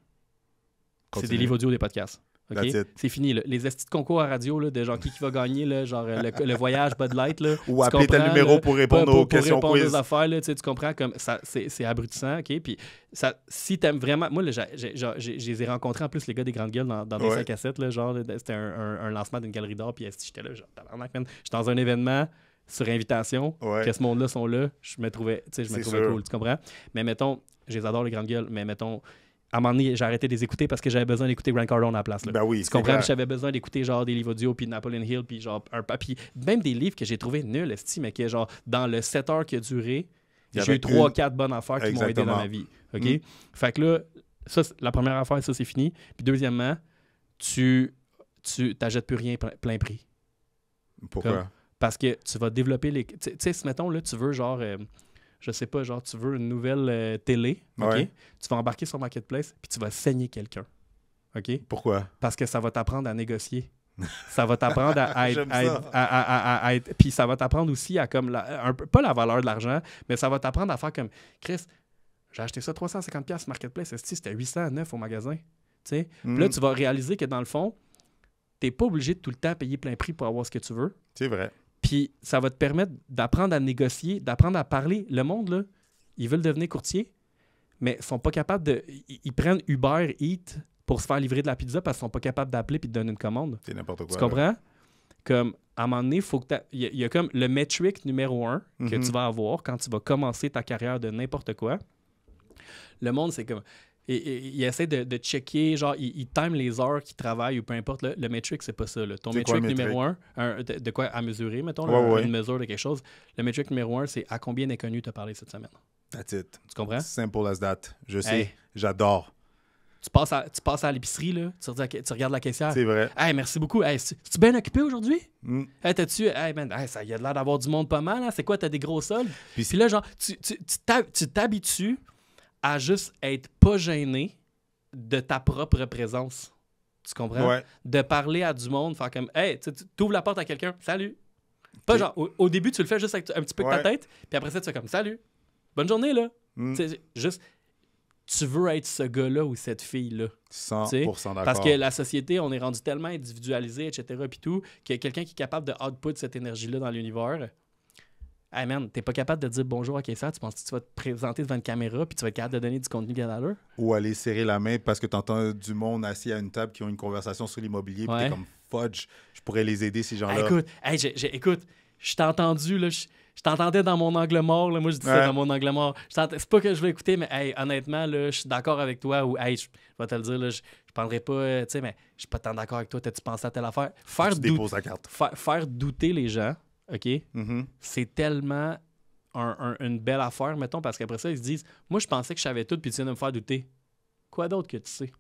Continue. des livres audio, des podcasts. Okay? C'est fini. Là. Les estis de concours à radio, là, de genre qui va gagner, là, genre le voyage Bud Light. Là, ou appeler tel numéro là, pour répondre aux questions pour quiz. Aux affaires, là, tu comprends comme ça, c'est abrutissant. Okay? Puis ça, si t'aimes vraiment... Moi, là, je les ai rencontrés en plus, les gars des Grandes Gueules, dans des 5 à 7. Là, genre, c'était un lancement d'une galerie d'art. Puis j'étais là, genre, tabarnak, man. J'étais dans un événement sur invitation, que ce monde-là sont là. Je me trouvais cool, tu comprends? Mais mettons, je les adore, les Grandes Gueules, mais mettons... À un moment donné, j'ai arrêté de les écouter parce que j'avais besoin d'écouter Grant Cardone à la place. Là. Ben oui, tu comprends? J'avais besoin d'écouter genre des livres audio, puis Napoleon Hill, puis genre puis même des livres que j'ai trouvés nuls, mais que genre dans le 7 heures qui a duré, j'ai eu 3-4 bonnes affaires qui m'ont aidé dans ma vie. OK? Fait que là, ça, la première affaire, ça, c'est fini. Puis deuxièmement, tu t'achètes plus rien plein prix. Pourquoi? Parce que tu vas développer les... Tu sais, si mettons, là, tu veux genre... je sais pas, genre, tu veux une nouvelle télé, OK? Tu vas embarquer sur Marketplace, puis tu vas saigner quelqu'un, OK? Pourquoi? Parce que ça va t'apprendre à négocier. Ça va t'apprendre à être... Puis ça va t'apprendre aussi à, comme, pas la valeur de l'argent, mais ça va t'apprendre à faire comme, Chris, j'ai acheté ça 350$ sur Marketplace, c'était 809 au magasin, tu sais? Puis là, tu vas réaliser que, dans le fond, t'es pas obligé de tout le temps payer plein prix pour avoir ce que tu veux. C'est vrai. Puis ça va te permettre d'apprendre à négocier, d'apprendre à parler. Le monde, là, ils veulent devenir courtiers, mais ils sont pas capables de... Ils prennent Uber Eats pour se faire livrer de la pizza parce qu'ils sont pas capables d'appeler puis de donner une commande. C'est n'importe quoi. Tu comprends? Comme, à un moment donné, faut que il y a comme le metric numéro 1 que tu vas avoir quand tu vas commencer ta carrière de n'importe quoi. Le monde, c'est comme... Il essaie de checker, genre, il time les heures qu'il travaille ou peu importe. Le metric, c'est pas ça. Là. Ton metric numéro 1, de quoi à mesurer, mettons, une mesure de quelque chose. Le metric numéro 1, c'est à combien d'inconnus tu as parlé cette semaine. That's it. Tu comprends? Simple as that. Je sais. J'adore. Tu passes à l'épicerie, là, tu regardes la caissière. C'est vrai. Hey, merci beaucoup. Hey, es-tu bien occupé aujourd'hui? Hey, t'as-tu... Hey, man, ça y a l'air d'avoir du monde pas mal. Hein? C'est quoi, t'as des gros soldes? Puis là, genre, tu t'habitues à juste être pas gêné de ta propre présence. Tu comprends? Ouais. De parler à du monde, faire comme, hey, tu ouvres la porte à quelqu'un, salut. Pas genre, au début, tu le fais juste avec un petit peu de ta tête, puis après ça, tu fais comme, salut. Bonne journée, là. Juste, tu veux être ce gars-là ou cette fille-là. 100% d'accord. Parce que la société, on est rendu tellement individualisé, etc., puis tout, qu'il y a quelqu'un qui est capable de output cette énergie-là dans l'univers. Hey man, t'es pas capable de dire bonjour à quelqu'un, tu penses que tu vas te présenter devant une caméra puis tu vas être capable de donner du contenu galère? Ou aller serrer la main parce que t'entends du monde assis à une table qui ont une conversation sur l'immobilier puis t'es comme fudge, je pourrais les aider ces gens-là. Écoute, je t'ai entendu, là, je t'entendais dans mon angle mort, là, moi je dis ça dans mon angle mort. C'est pas que je veux écouter, mais hey, honnêtement, là, je suis d'accord avec toi ou hey, je vais te le dire, là, je prendrais pas, tu sais, mais je suis pas tant d'accord avec toi, t'as-tu pensé à telle affaire? Tu déposes la carte. Faire douter les gens. OK? C'est tellement une belle affaire, mettons, parce qu'après ça, ils se disent « Moi, je pensais que je savais tout, puis tu viens de me faire douter. » Quoi d'autre que tu sais?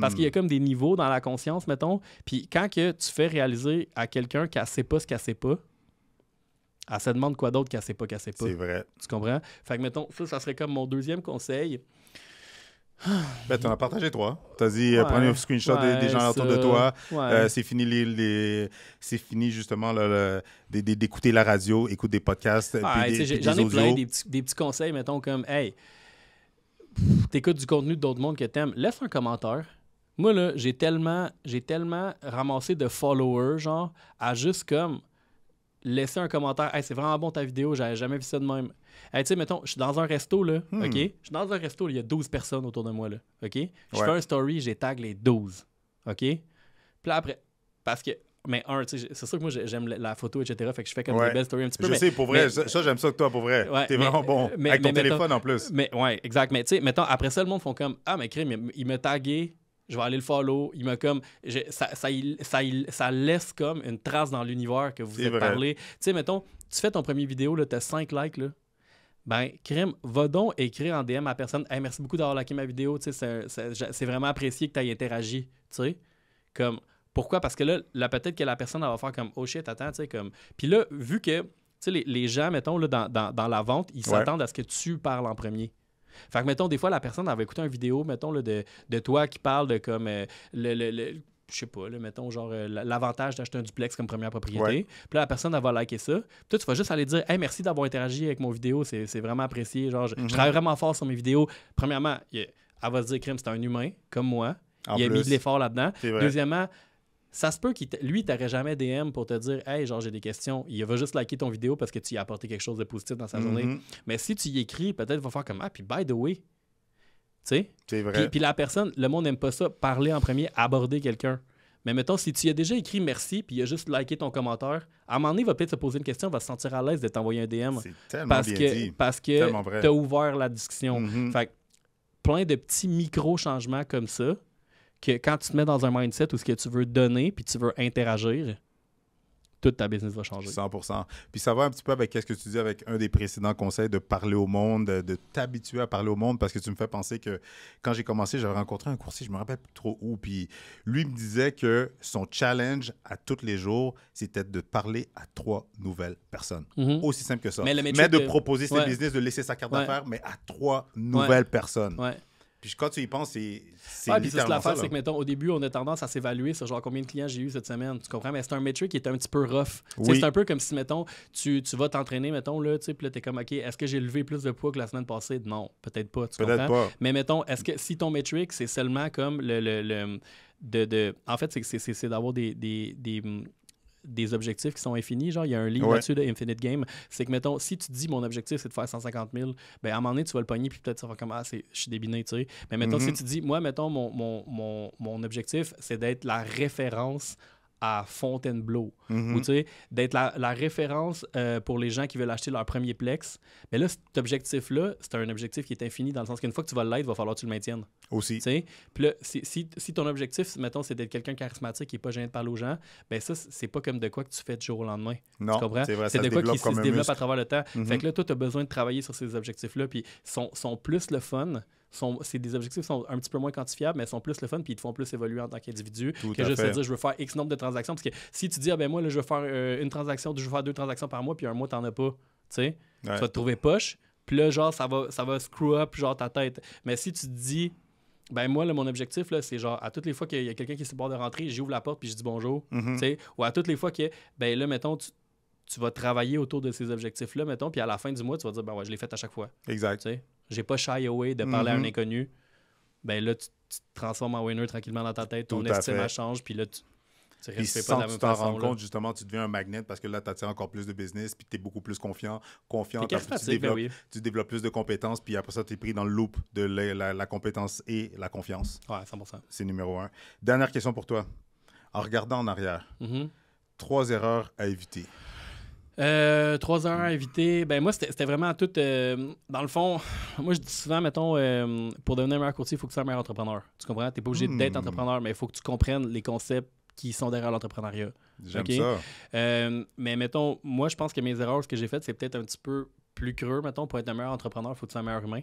Parce qu'il y a comme des niveaux dans la conscience, mettons. Puis quand que tu fais réaliser à quelqu'un qu'elle sait pas ce qu'elle sait pas, elle se demande quoi d'autre qu'elle sait pas. C'est vrai. Tu comprends? Fait que, mettons, ça serait comme mon deuxième conseil. Ben, t'en as partagé 3. T'as dit, prends un screenshot des gens autour de toi. C'est fini c'est fini justement d'écouter la radio, écoute des podcasts. J'en ai plein, des petits conseils, mettons, comme, hey, t'écoutes du contenu d'autres mondes que t'aimes, laisse un commentaire. Moi, là, j'ai tellement ramassé de followers, genre, à juste comme laisser un commentaire. Hey, c'est vraiment bon ta vidéo, j'avais jamais vu ça de même. Hey, tu sais, mettons, je suis dans un resto, là, OK? Je suis dans un resto, il y a 12 personnes autour de moi, là, OK? Je fais un story, j'ai tag les 12, OK? Puis là, après, parce que, mais tu sais, c'est sûr que moi, j'aime la photo, etc., fait que je fais comme des belles stories un petit peu. Je sais, pour vrai, ça, j'aime ça que toi, pour vrai. T'es vraiment bon. Avec ton téléphone, en plus. Ouais, exact. Mais tu sais, mettons, après ça, le monde font comme, ah, mais crime, il m'a tagué, je vais aller le follow. Il m'a comme... Ça laisse comme une trace dans l'univers que vous êtes parlé. Tu sais, mettons, tu fais ton premier vidéo, là, t'as 5 likes, là. Ben, crime, va donc écrire en DM à la personne. Hey, merci beaucoup d'avoir liké ma vidéo. Tu sais, c'est vraiment apprécié que tu aies interagi. Tu sais, comme... Pourquoi? Parce que là peut-être que la personne, elle va faire comme, oh shit, attends, tu sais, comme... Puis là, vu que, tu sais, les gens, mettons, là, dans la vente, ils s'attendent à ce que tu parles en premier. Fait que, mettons, des fois, la personne, elle va écouter une vidéo, mettons, là, de toi qui parle de comme je sais pas, là, mettons, genre, l'avantage d'acheter un duplex comme première propriété. Puis là, la personne, elle va liker ça. Puis toi, tu vas juste aller dire, hey, merci d'avoir interagi avec mon vidéo, c'est vraiment apprécié. Genre, je travaille vraiment fort sur mes vidéos. Premièrement, elle va se dire, crime, c'est un humain, comme moi. Il a mis de l'effort là-dedans. C'est Deuxièmement, ça se peut lui, il t'aurait jamais DM pour te dire « Hey, genre, j'ai des questions. » Il va juste liker ton vidéo parce que tu y as apporté quelque chose de positif dans sa journée. Mais si tu y écris, peut-être il va faire comme « Ah, puis by the way. » Tu sais? C'est vrai. Puis la personne, le monde n'aime pas ça, parler en premier, aborder quelqu'un. Mais mettons, si tu y as déjà écrit merci puis il a juste liké ton commentaire, à un moment donné, il va peut-être se poser une question, il va se sentir à l'aise de t'envoyer un DM. C'est tellement bien dit. Parce que tu as ouvert la discussion. Fait que plein de petits micro-changements comme ça, que quand tu te mets dans un mindset où ce que tu veux donner puis tu veux interagir, toute ta business va changer. 100%. Puis ça va un petit peu avec ce que tu dis avec un des précédents conseils de parler au monde, de t'habituer à parler au monde, parce que tu me fais penser que quand j'ai commencé, j'avais rencontré un courtier, je me rappelle plus trop où, puis lui me disait que son challenge à tous les jours, c'était de parler à 3 nouvelles personnes. Aussi simple que ça. Mais de proposer ses business, de laisser sa carte d'affaires, mais à 3 nouvelles personnes. Ouais. Puis quand tu y penses, c'est puis c'est l'affaire, c'est que, mettons, au début, on a tendance à s'évaluer sur genre combien de clients j'ai eu cette semaine, tu comprends? Mais c'est un métrique qui est un petit peu rough. C'est un peu comme si, mettons, tu vas t'entraîner, mettons, là, tu sais, puis là, t'es comme, OK, est-ce que j'ai levé plus de poids que la semaine passée? Non, peut-être pas, tu comprends? Pas. Mais mettons, est-ce que si ton métrique, c'est seulement comme en fait, c'est d'avoir des objectifs qui sont infinis. Genre, il y a un livre là-dessus de Infinite Game. C'est que, mettons, si tu te dis mon objectif, c'est de faire 150 000, ben à un moment donné, tu vas le pogner, puis peut-être ça va comme, je suis débiné, tu sais. Mais mettons, si tu dis, moi, mettons, mon objectif, c'est d'être la référence à Fontainebleau, ou tu sais, d'être la référence pour les gens qui veulent acheter leur premier Plex. Mais là, cet objectif-là, c'est un objectif qui est infini, dans le sens qu'une fois que tu vas l'être, il va falloir que tu le maintiennes. Aussi. Puis là, si ton objectif, mettons, c'est d'être quelqu'un charismatique qui n'est pas gêné de parler aux gens, ben ça, c'est pas comme de quoi que tu fais du jour au lendemain. Non, tu comprends? c'est vrai, c'est de quoi qui se développe à travers le temps. Fait que là, toi, tu as besoin de travailler sur ces objectifs-là, puis sont plus le fun. C'est des objectifs qui sont un petit peu moins quantifiables, mais sont plus le fun, puis ils te font plus évoluer en tant qu'individu que juste te dire je veux faire X nombre de transactions. Parce que si tu dis moi là, je veux faire une transaction, je veux faire 2 transactions par mois, puis un mois t'en as pas, tu sais, tu vas te trouver poche, puis là genre ça va screw up genre ta tête. Mais si tu te dis moi là, mon objectif là, c'est genre à toutes les fois qu'il y a quelqu'un qui est sur le bord de rentrer, j'ouvre la porte puis je dis bonjour, tu sais, ou à toutes les fois que là mettons tu vas travailler autour de ces objectifs-là, mettons, puis à la fin du mois, tu vas dire, je l'ai fait à chaque fois. Exact. Tu sais, j'ai pas shy away de parler à un inconnu. Ben là, tu te transformes en winner tranquillement dans ta tête, ton estime change, puis là, tu restes pas de la même façon. Tu t'en rends compte, justement, tu deviens un magnet parce que là, tu attires encore plus de business, puis tu es beaucoup plus confiant. Tu développes plus de compétences, puis après ça, tu es pris dans le loop de la compétence et la confiance. Ouais, 100%. C'est numéro 1. Dernière question pour toi. En regardant en arrière, 3 erreurs à éviter. 3 heures à éviter. Moi, c'était vraiment tout. Dans le fond, moi, je dis souvent, mettons, pour devenir un meilleur courtier, il faut que tu sois un meilleur entrepreneur. Tu comprends? Tu n'es pas obligé d'être entrepreneur, mais il faut que tu comprennes les concepts qui sont derrière l'entrepreneuriat. J'aime ça. Mais mettons, moi, je pense que mes erreurs, ce que j'ai fait, c'est peut-être un petit peu plus creux. Mettons, pour être un meilleur entrepreneur, il faut que tu sois un meilleur humain.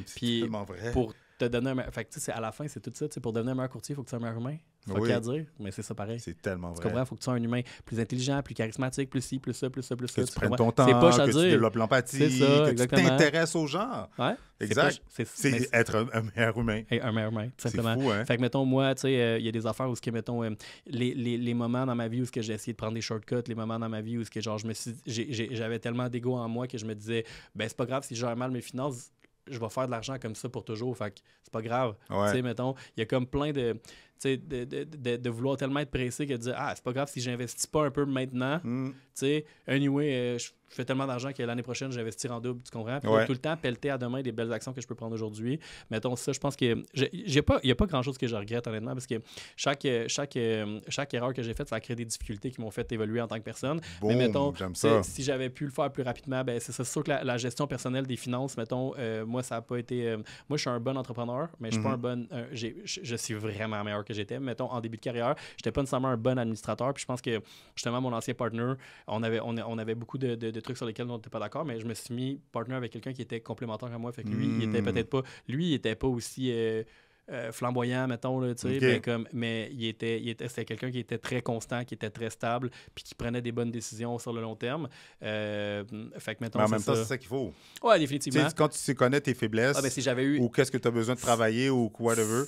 C'est tellement vrai. Pour te donner un meilleur... Fait que, à la fin, c'est tout ça. Pour devenir un meilleur courtier, il faut que tu sois un meilleur humain. C'est pas qu'à dire, mais c'est ça pareil. C'est tellement vrai. Tu comprends? Il faut que tu sois un humain plus intelligent, plus charismatique, plus ci, plus ça, plus ça, plus ça. Que tu prennes ton temps, que tu développes l'empathie, que exactement. tu t'intéresses aux gens. Ouais. Exact. C'est être un meilleur humain. Un meilleur humain, tout simplement. C'est fou, hein? Fait que, mettons, moi, tu sais, il y a des affaires où, mettons, les moments dans ma vie où j'ai essayé de prendre des shortcuts, les moments dans ma vie où genre, j'avais tellement d'ego en moi que je me disais, c'est pas grave si je gère mal mes finances, je vais faire de l'argent comme ça pour toujours. Fait que c'est pas grave. Tu sais, mettons, il y a comme plein de vouloir tellement être pressé que de dire c'est pas grave si j'investis pas un peu maintenant. Tu sais, anyway, je fais tellement d'argent que l'année prochaine, je vais investir en double, tu comprends? Puis tout le temps, pelleter à demain des belles actions que je peux prendre aujourd'hui. Mettons, ça, je pense que il n'y a pas grand-chose que je regrette, honnêtement, parce que chaque erreur que j'ai faite, ça a créé des difficultés qui m'ont fait évoluer en tant que personne. Boom, mais mettons, si j'avais pu le faire plus rapidement, c'est sûr que la gestion personnelle des finances, mettons, moi, ça n'a pas été... moi, je suis un bon entrepreneur, mais je suis pas un bon... je suis vraiment meilleur que j'étais. Mettons, en début de carrière, j'étais pas nécessairement un bon administrateur. Puis je pense que, justement, mon ancien partner, on avait beaucoup de trucs sur lesquels on n'était pas d'accord, mais je me suis mis partner avec quelqu'un qui était complémentaire à moi. Fait que lui, il était peut-être pas... Lui, il était pas aussi... flamboyant, mettons, là, tu sais, mais c'était quelqu'un qui était très constant, qui était très stable, puis qui prenait des bonnes décisions sur le long terme. Fait que, mettons, mais en même temps, c'est ça qu'il faut. Ouais, définitivement. T'sais, quand tu sais connaître tes faiblesses, si j'avais eu... ou qu'est-ce que tu as besoin de travailler, ou whatever,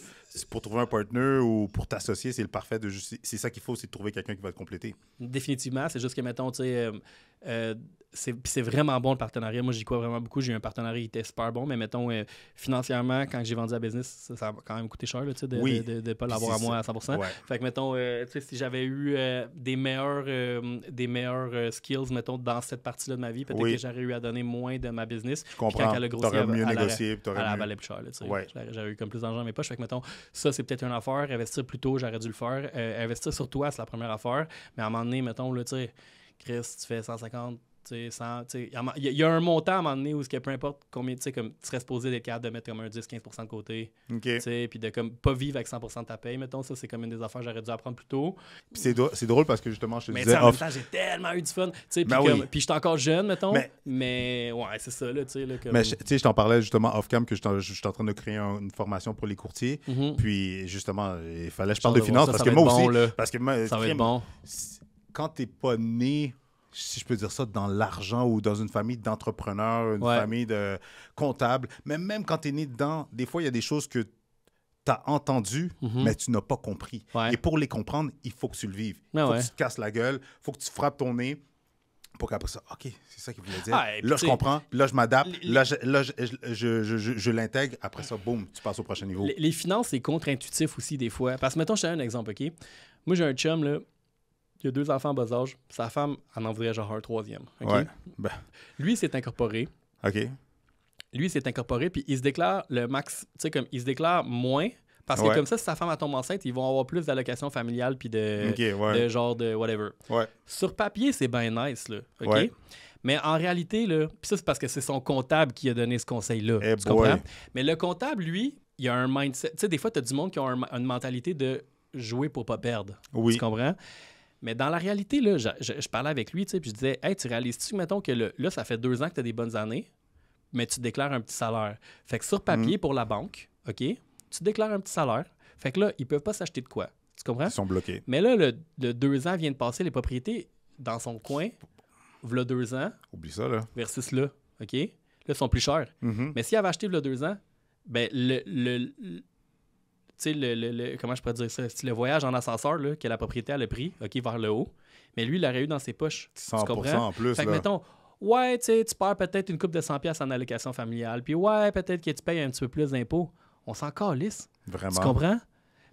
pour trouver un partner ou pour t'associer, c'est le parfait de juste... C'est ça qu'il faut, c'est de trouver quelqu'un qui va te compléter. Définitivement. C'est juste que, mettons, tu sais, c'est vraiment bon le partenariat. Moi, j'y crois vraiment beaucoup. J'ai eu un partenariat qui était super bon, mais mettons, financièrement, quand j'ai vendu la business, ça m'a quand même coûté cher là, de ne pas l'avoir à moi à 100%. Ouais. Fait que, mettons, tu sais, si j'avais eu des meilleurs skills, mettons, dans cette partie-là de ma vie, peut-être que j'aurais eu à donner moins de ma business. Je comprends. Quand elle a grossi, t'aurais mieux négocié. Elle valait plus cher. Là, j'aurais eu comme plus d'argent dans mes poches. Fait que, mettons, ça, c'est peut-être une affaire. Investir plus tôt, j'aurais dû le faire. Investir sur toi, c'est la première affaire. Mais à un moment donné, mettons, là, tu sais, Chris, tu fais 150... Il y a un montant à un moment donné où peu importe combien, comme tu serais supposé d'être capable de mettre comme un 10-15% de côté. Puis de comme pas vivre avec 100% de ta paye, mettons, ça c'est comme une des affaires que j'aurais dû apprendre plus tôt. Puis c'est drôle parce que justement, je te disais... Mais en même temps, j'ai tellement eu du fun. Puis je suis encore jeune, mettons. Mais ouais, c'est ça, là, tu sais. Mais tu sais, je t'en parlais justement off-cam que je suis en train de créer une formation pour les courtiers. Puis justement, il fallait que je parle de finances parce que moi aussi... Parce que moi, ça va être bon. Quand t'es pas né... si je peux dire ça, dans l'argent ou dans une famille d'entrepreneurs, une famille de comptables. Mais même quand tu es né dedans, des fois, il y a des choses que tu as entendues, mais tu n'as pas compris. Et pour les comprendre, il faut que tu le vives. Il faut que tu te casses la gueule, il faut que tu frappes ton nez pour qu'après ça, OK, c'est ça qu'il voulait dire. Là, je comprends. Là, je m'adapte. Là, je l'intègre. Après ça, boum, tu passes au prochain niveau. Les finances, c'est contre-intuitif aussi des fois. Parce que, mettons, je te donne un exemple, OK? Moi, j'ai un chum, là. Il a 2 enfants en bas âge. Sa femme en voudrait genre un 3e. Okay? Lui, s'est incorporé. OK. Lui, s'est incorporé, puis il se déclare le max. Tu sais, comme il se déclare moins. Parce que comme ça, si sa femme tombe enceinte, ils vont avoir plus d'allocations familiales puis de genre de whatever. Sur papier, c'est bien nice, là. OK? Mais en réalité, là, puis ça, c'est parce que c'est son comptable qui a donné ce conseil-là. Tu comprends? Mais le comptable, lui, il a un mindset. Tu sais, des fois, tu as du monde qui a une mentalité de jouer pour pas perdre. Tu comprends? Mais dans la réalité, là, je parlais avec lui, puis je disais, hey, tu réalises-tu, mettons, que là, ça fait 2 ans que tu as des bonnes années, mais tu déclares un petit salaire. Fait que sur papier, pour la banque, OK, tu déclares un petit salaire. Fait que là, ils peuvent pas s'acheter de quoi. Tu comprends? Ils sont bloqués. Mais là, le 2 ans vient de passer, les propriétés dans son coin, v'là 2 ans. Oublie ça, là. Versus là, OK? Là, ils sont plus chers. Mais s'il avait acheté v'là 2 ans, ben tu sais, comment je pourrais dire ça? Le voyage en ascenseur là, que la propriété a le pris, OK, vers le haut, mais lui, il l'aurait eu dans ses poches. 100% tu comprends? En plus. Fait que, mettons, ouais, tu sais, tu perds peut-être une coupe de 100$ en allocation familiale, puis ouais, peut-être que tu payes un petit peu plus d'impôts. On s'en calisse. Vraiment. Tu comprends?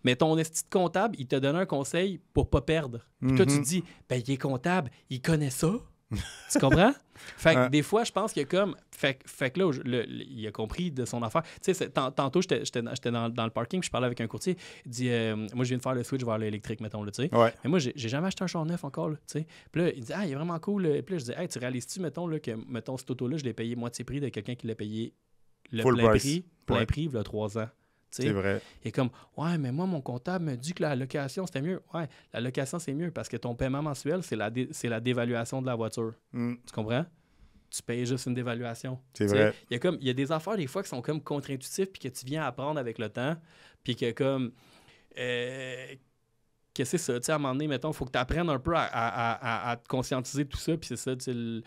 Mais ton esti de comptable, il te donne un conseil pour pas perdre. Puis toi, tu te dis, ben, il est comptable, il connaît ça. Tu comprends? Fait que des fois, je pense qu'il y a comme... Fait que là, il a compris de son affaire. Tu sais, tantôt, j'étais dans le parking, puis je parlais avec un courtier. Il dit, moi, je viens de faire le switch vers l'électrique, mettons, là, tu sais. Mais moi, j'ai jamais acheté un char neuf encore, là, tu sais. Puis là, il dit, il est vraiment cool. Puis là, je dis, hey, tu réalises-tu, mettons, là, que, mettons, cet auto-là, je l'ai payé moitié prix de quelqu'un qui l'a payé le plein prix, il y a 3 ans. T'sais. C'est vrai. Il est comme, ouais, mais moi, mon comptable me dit que la location, c'était mieux. Ouais, la location, c'est mieux parce que ton paiement mensuel, c'est la dévaluation de la voiture. Tu comprends? Tu payes juste une dévaluation. C'est vrai. Il y a des affaires, des fois, qui sont comme contre-intuitifs puis que tu viens apprendre avec le temps. Puis que comme... que c'est ça, tu sais, à un moment donné, mettons, il faut que tu apprennes un peu à te conscientiser de tout ça, puis c'est ça, tu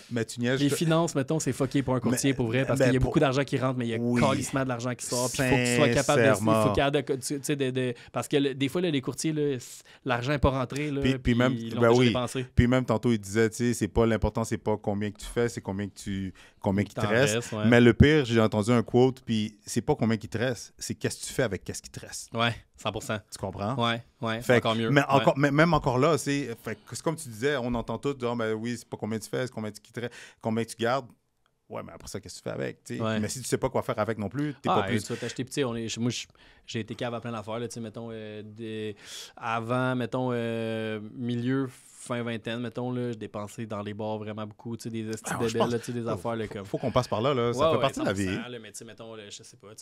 Mais tu niaises... Les finances, mettons, c'est fucké pour un courtier, pour vrai, parce qu'il y a beaucoup d'argent qui rentre, mais il y a calissement de l'argent qui sort, puis il faut que tu sois capable de... Il faut parce que des fois, là, les courtiers, là, l'argent n'est pas rentré, là, puis même, ils l'ont déjà dépensé. Puis même, tantôt, il disait, tu sais, c'est pas l'important, c'est pas combien que tu fais, c'est combien qu'il te reste. Mais le pire, j'ai entendu un quote, puis c'est pas combien qu'il te reste, c'est qu'est-ce que tu fais avec qu'est-ce qui te reste. Ouais, 100%. Tu comprends? Ouais, c'est encore mieux. Mais même encore là, c'est comme tu disais, on entend tout dire, ben oui, c'est pas combien tu fais, c'est combien tu gardes. Ouais, mais après ça, qu'est-ce que tu fais avec? Mais si tu sais pas quoi faire avec non plus, t'es pas plus... Tu vas t'acheter petit. Moi, j'ai été cave à plein d'affaires, là, mettons, avant, mettons, milieu, fin vingtaine, mettons, là, je dépensais dans les bars vraiment beaucoup, des estis de belles, des affaires, là, comme... Faut qu'on passe par là, ça fait partie de la vie. Là, mais mettons, je sais pas,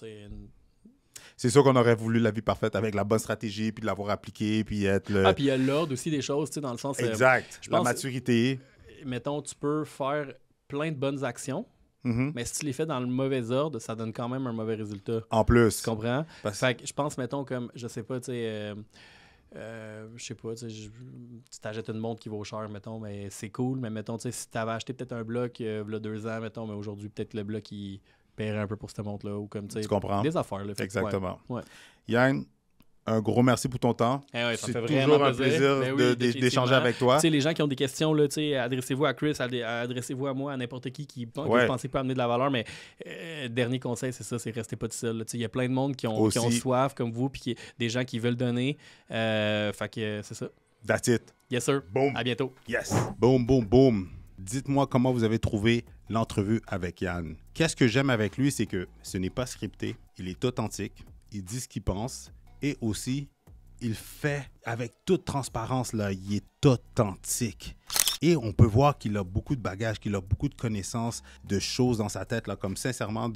C'est sûr qu'on aurait voulu la vie parfaite avec la bonne stratégie, puis de l'avoir appliquée, puis être le... puis il y a l'ordre aussi des choses, dans le sens... Exact, la maturité. Mettons, tu peux faire plein de bonnes actions, mais si tu les fais dans le mauvais ordre, ça donne quand même un mauvais résultat. En plus. Tu comprends? Fait que je pense, mettons, comme, je sais pas, tu sais... je sais pas, tu t'achètes une montre qui vaut cher, mettons, mais c'est cool, mais mettons, si tu avais acheté peut-être un bloc il y a 2 ans, mettons, mais aujourd'hui, peut-être le bloc, il paierais un peu pour ce montre-là. Ou comme, tu comprends? Des affaires. Là, Exactement. Ouais. Yann, un gros merci pour ton temps. Ouais, c'est toujours un plaisir d'échanger avec toi. Les gens qui ont des questions, là, adressez-vous à Chris, adressez-vous à moi, à n'importe qui vous pensez peut amener de la valeur. Mais dernier conseil, c'est ça, c'est restez pas tout seul. Il y a plein de monde qui ont soif comme vous, puis des gens qui veulent donner. Fait que c'est ça. That's it. Yes, sir. Boom. À bientôt. Yes. Boom, boom, boom. Dites-moi comment vous avez trouvé l'entrevue avec Yann. Qu'est-ce que j'aime avec lui, c'est que ce n'est pas scripté. Il est authentique. Il dit ce qu'il pense. Et aussi, il fait avec toute transparence, là, il est authentique. Et on peut voir qu'il a beaucoup de bagages, qu'il a beaucoup de connaissances, de choses dans sa tête, là, comme sincèrement,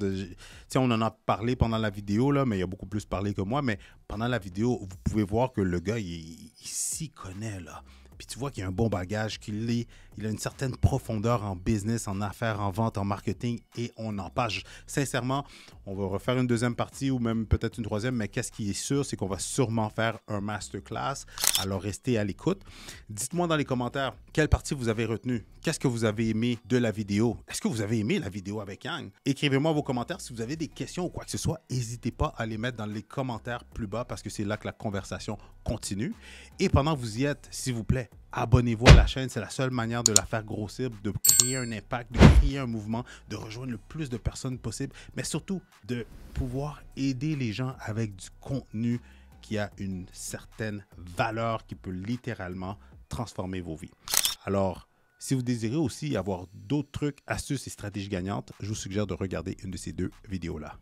on en a parlé pendant la vidéo, là, mais il a beaucoup plus parlé que moi, mais pendant la vidéo, vous pouvez voir que le gars, il s'y connaît, là. Puis tu vois qu'il a un bon bagage, il a une certaine profondeur en business, en affaires, en vente, en marketing, et on en parle. Sincèrement, on va refaire une deuxième partie ou même peut-être une troisième, mais qu'est-ce qui est sûr, c'est qu'on va sûrement faire un masterclass. Alors restez à l'écoute. Dites-moi dans les commentaires quelle partie vous avez retenue. Qu'est-ce que vous avez aimé de la vidéo? Est-ce que vous avez aimé la vidéo avec Yang? Écrivez-moi vos commentaires. Si vous avez des questions ou quoi que ce soit, n'hésitez pas à les mettre dans les commentaires plus bas parce que c'est là que la conversation continue. Et pendant que vous y êtes, s'il vous plaît, abonnez-vous à la chaîne. C'est la seule manière de la faire grossir, de créer un impact, de créer un mouvement, de rejoindre le plus de personnes possible, mais surtout de pouvoir aider les gens avec du contenu qui a une certaine valeur qui peut littéralement transformer vos vies. Alors, si vous désirez aussi avoir d'autres trucs, astuces et stratégies gagnantes, je vous suggère de regarder une de ces deux vidéos-là.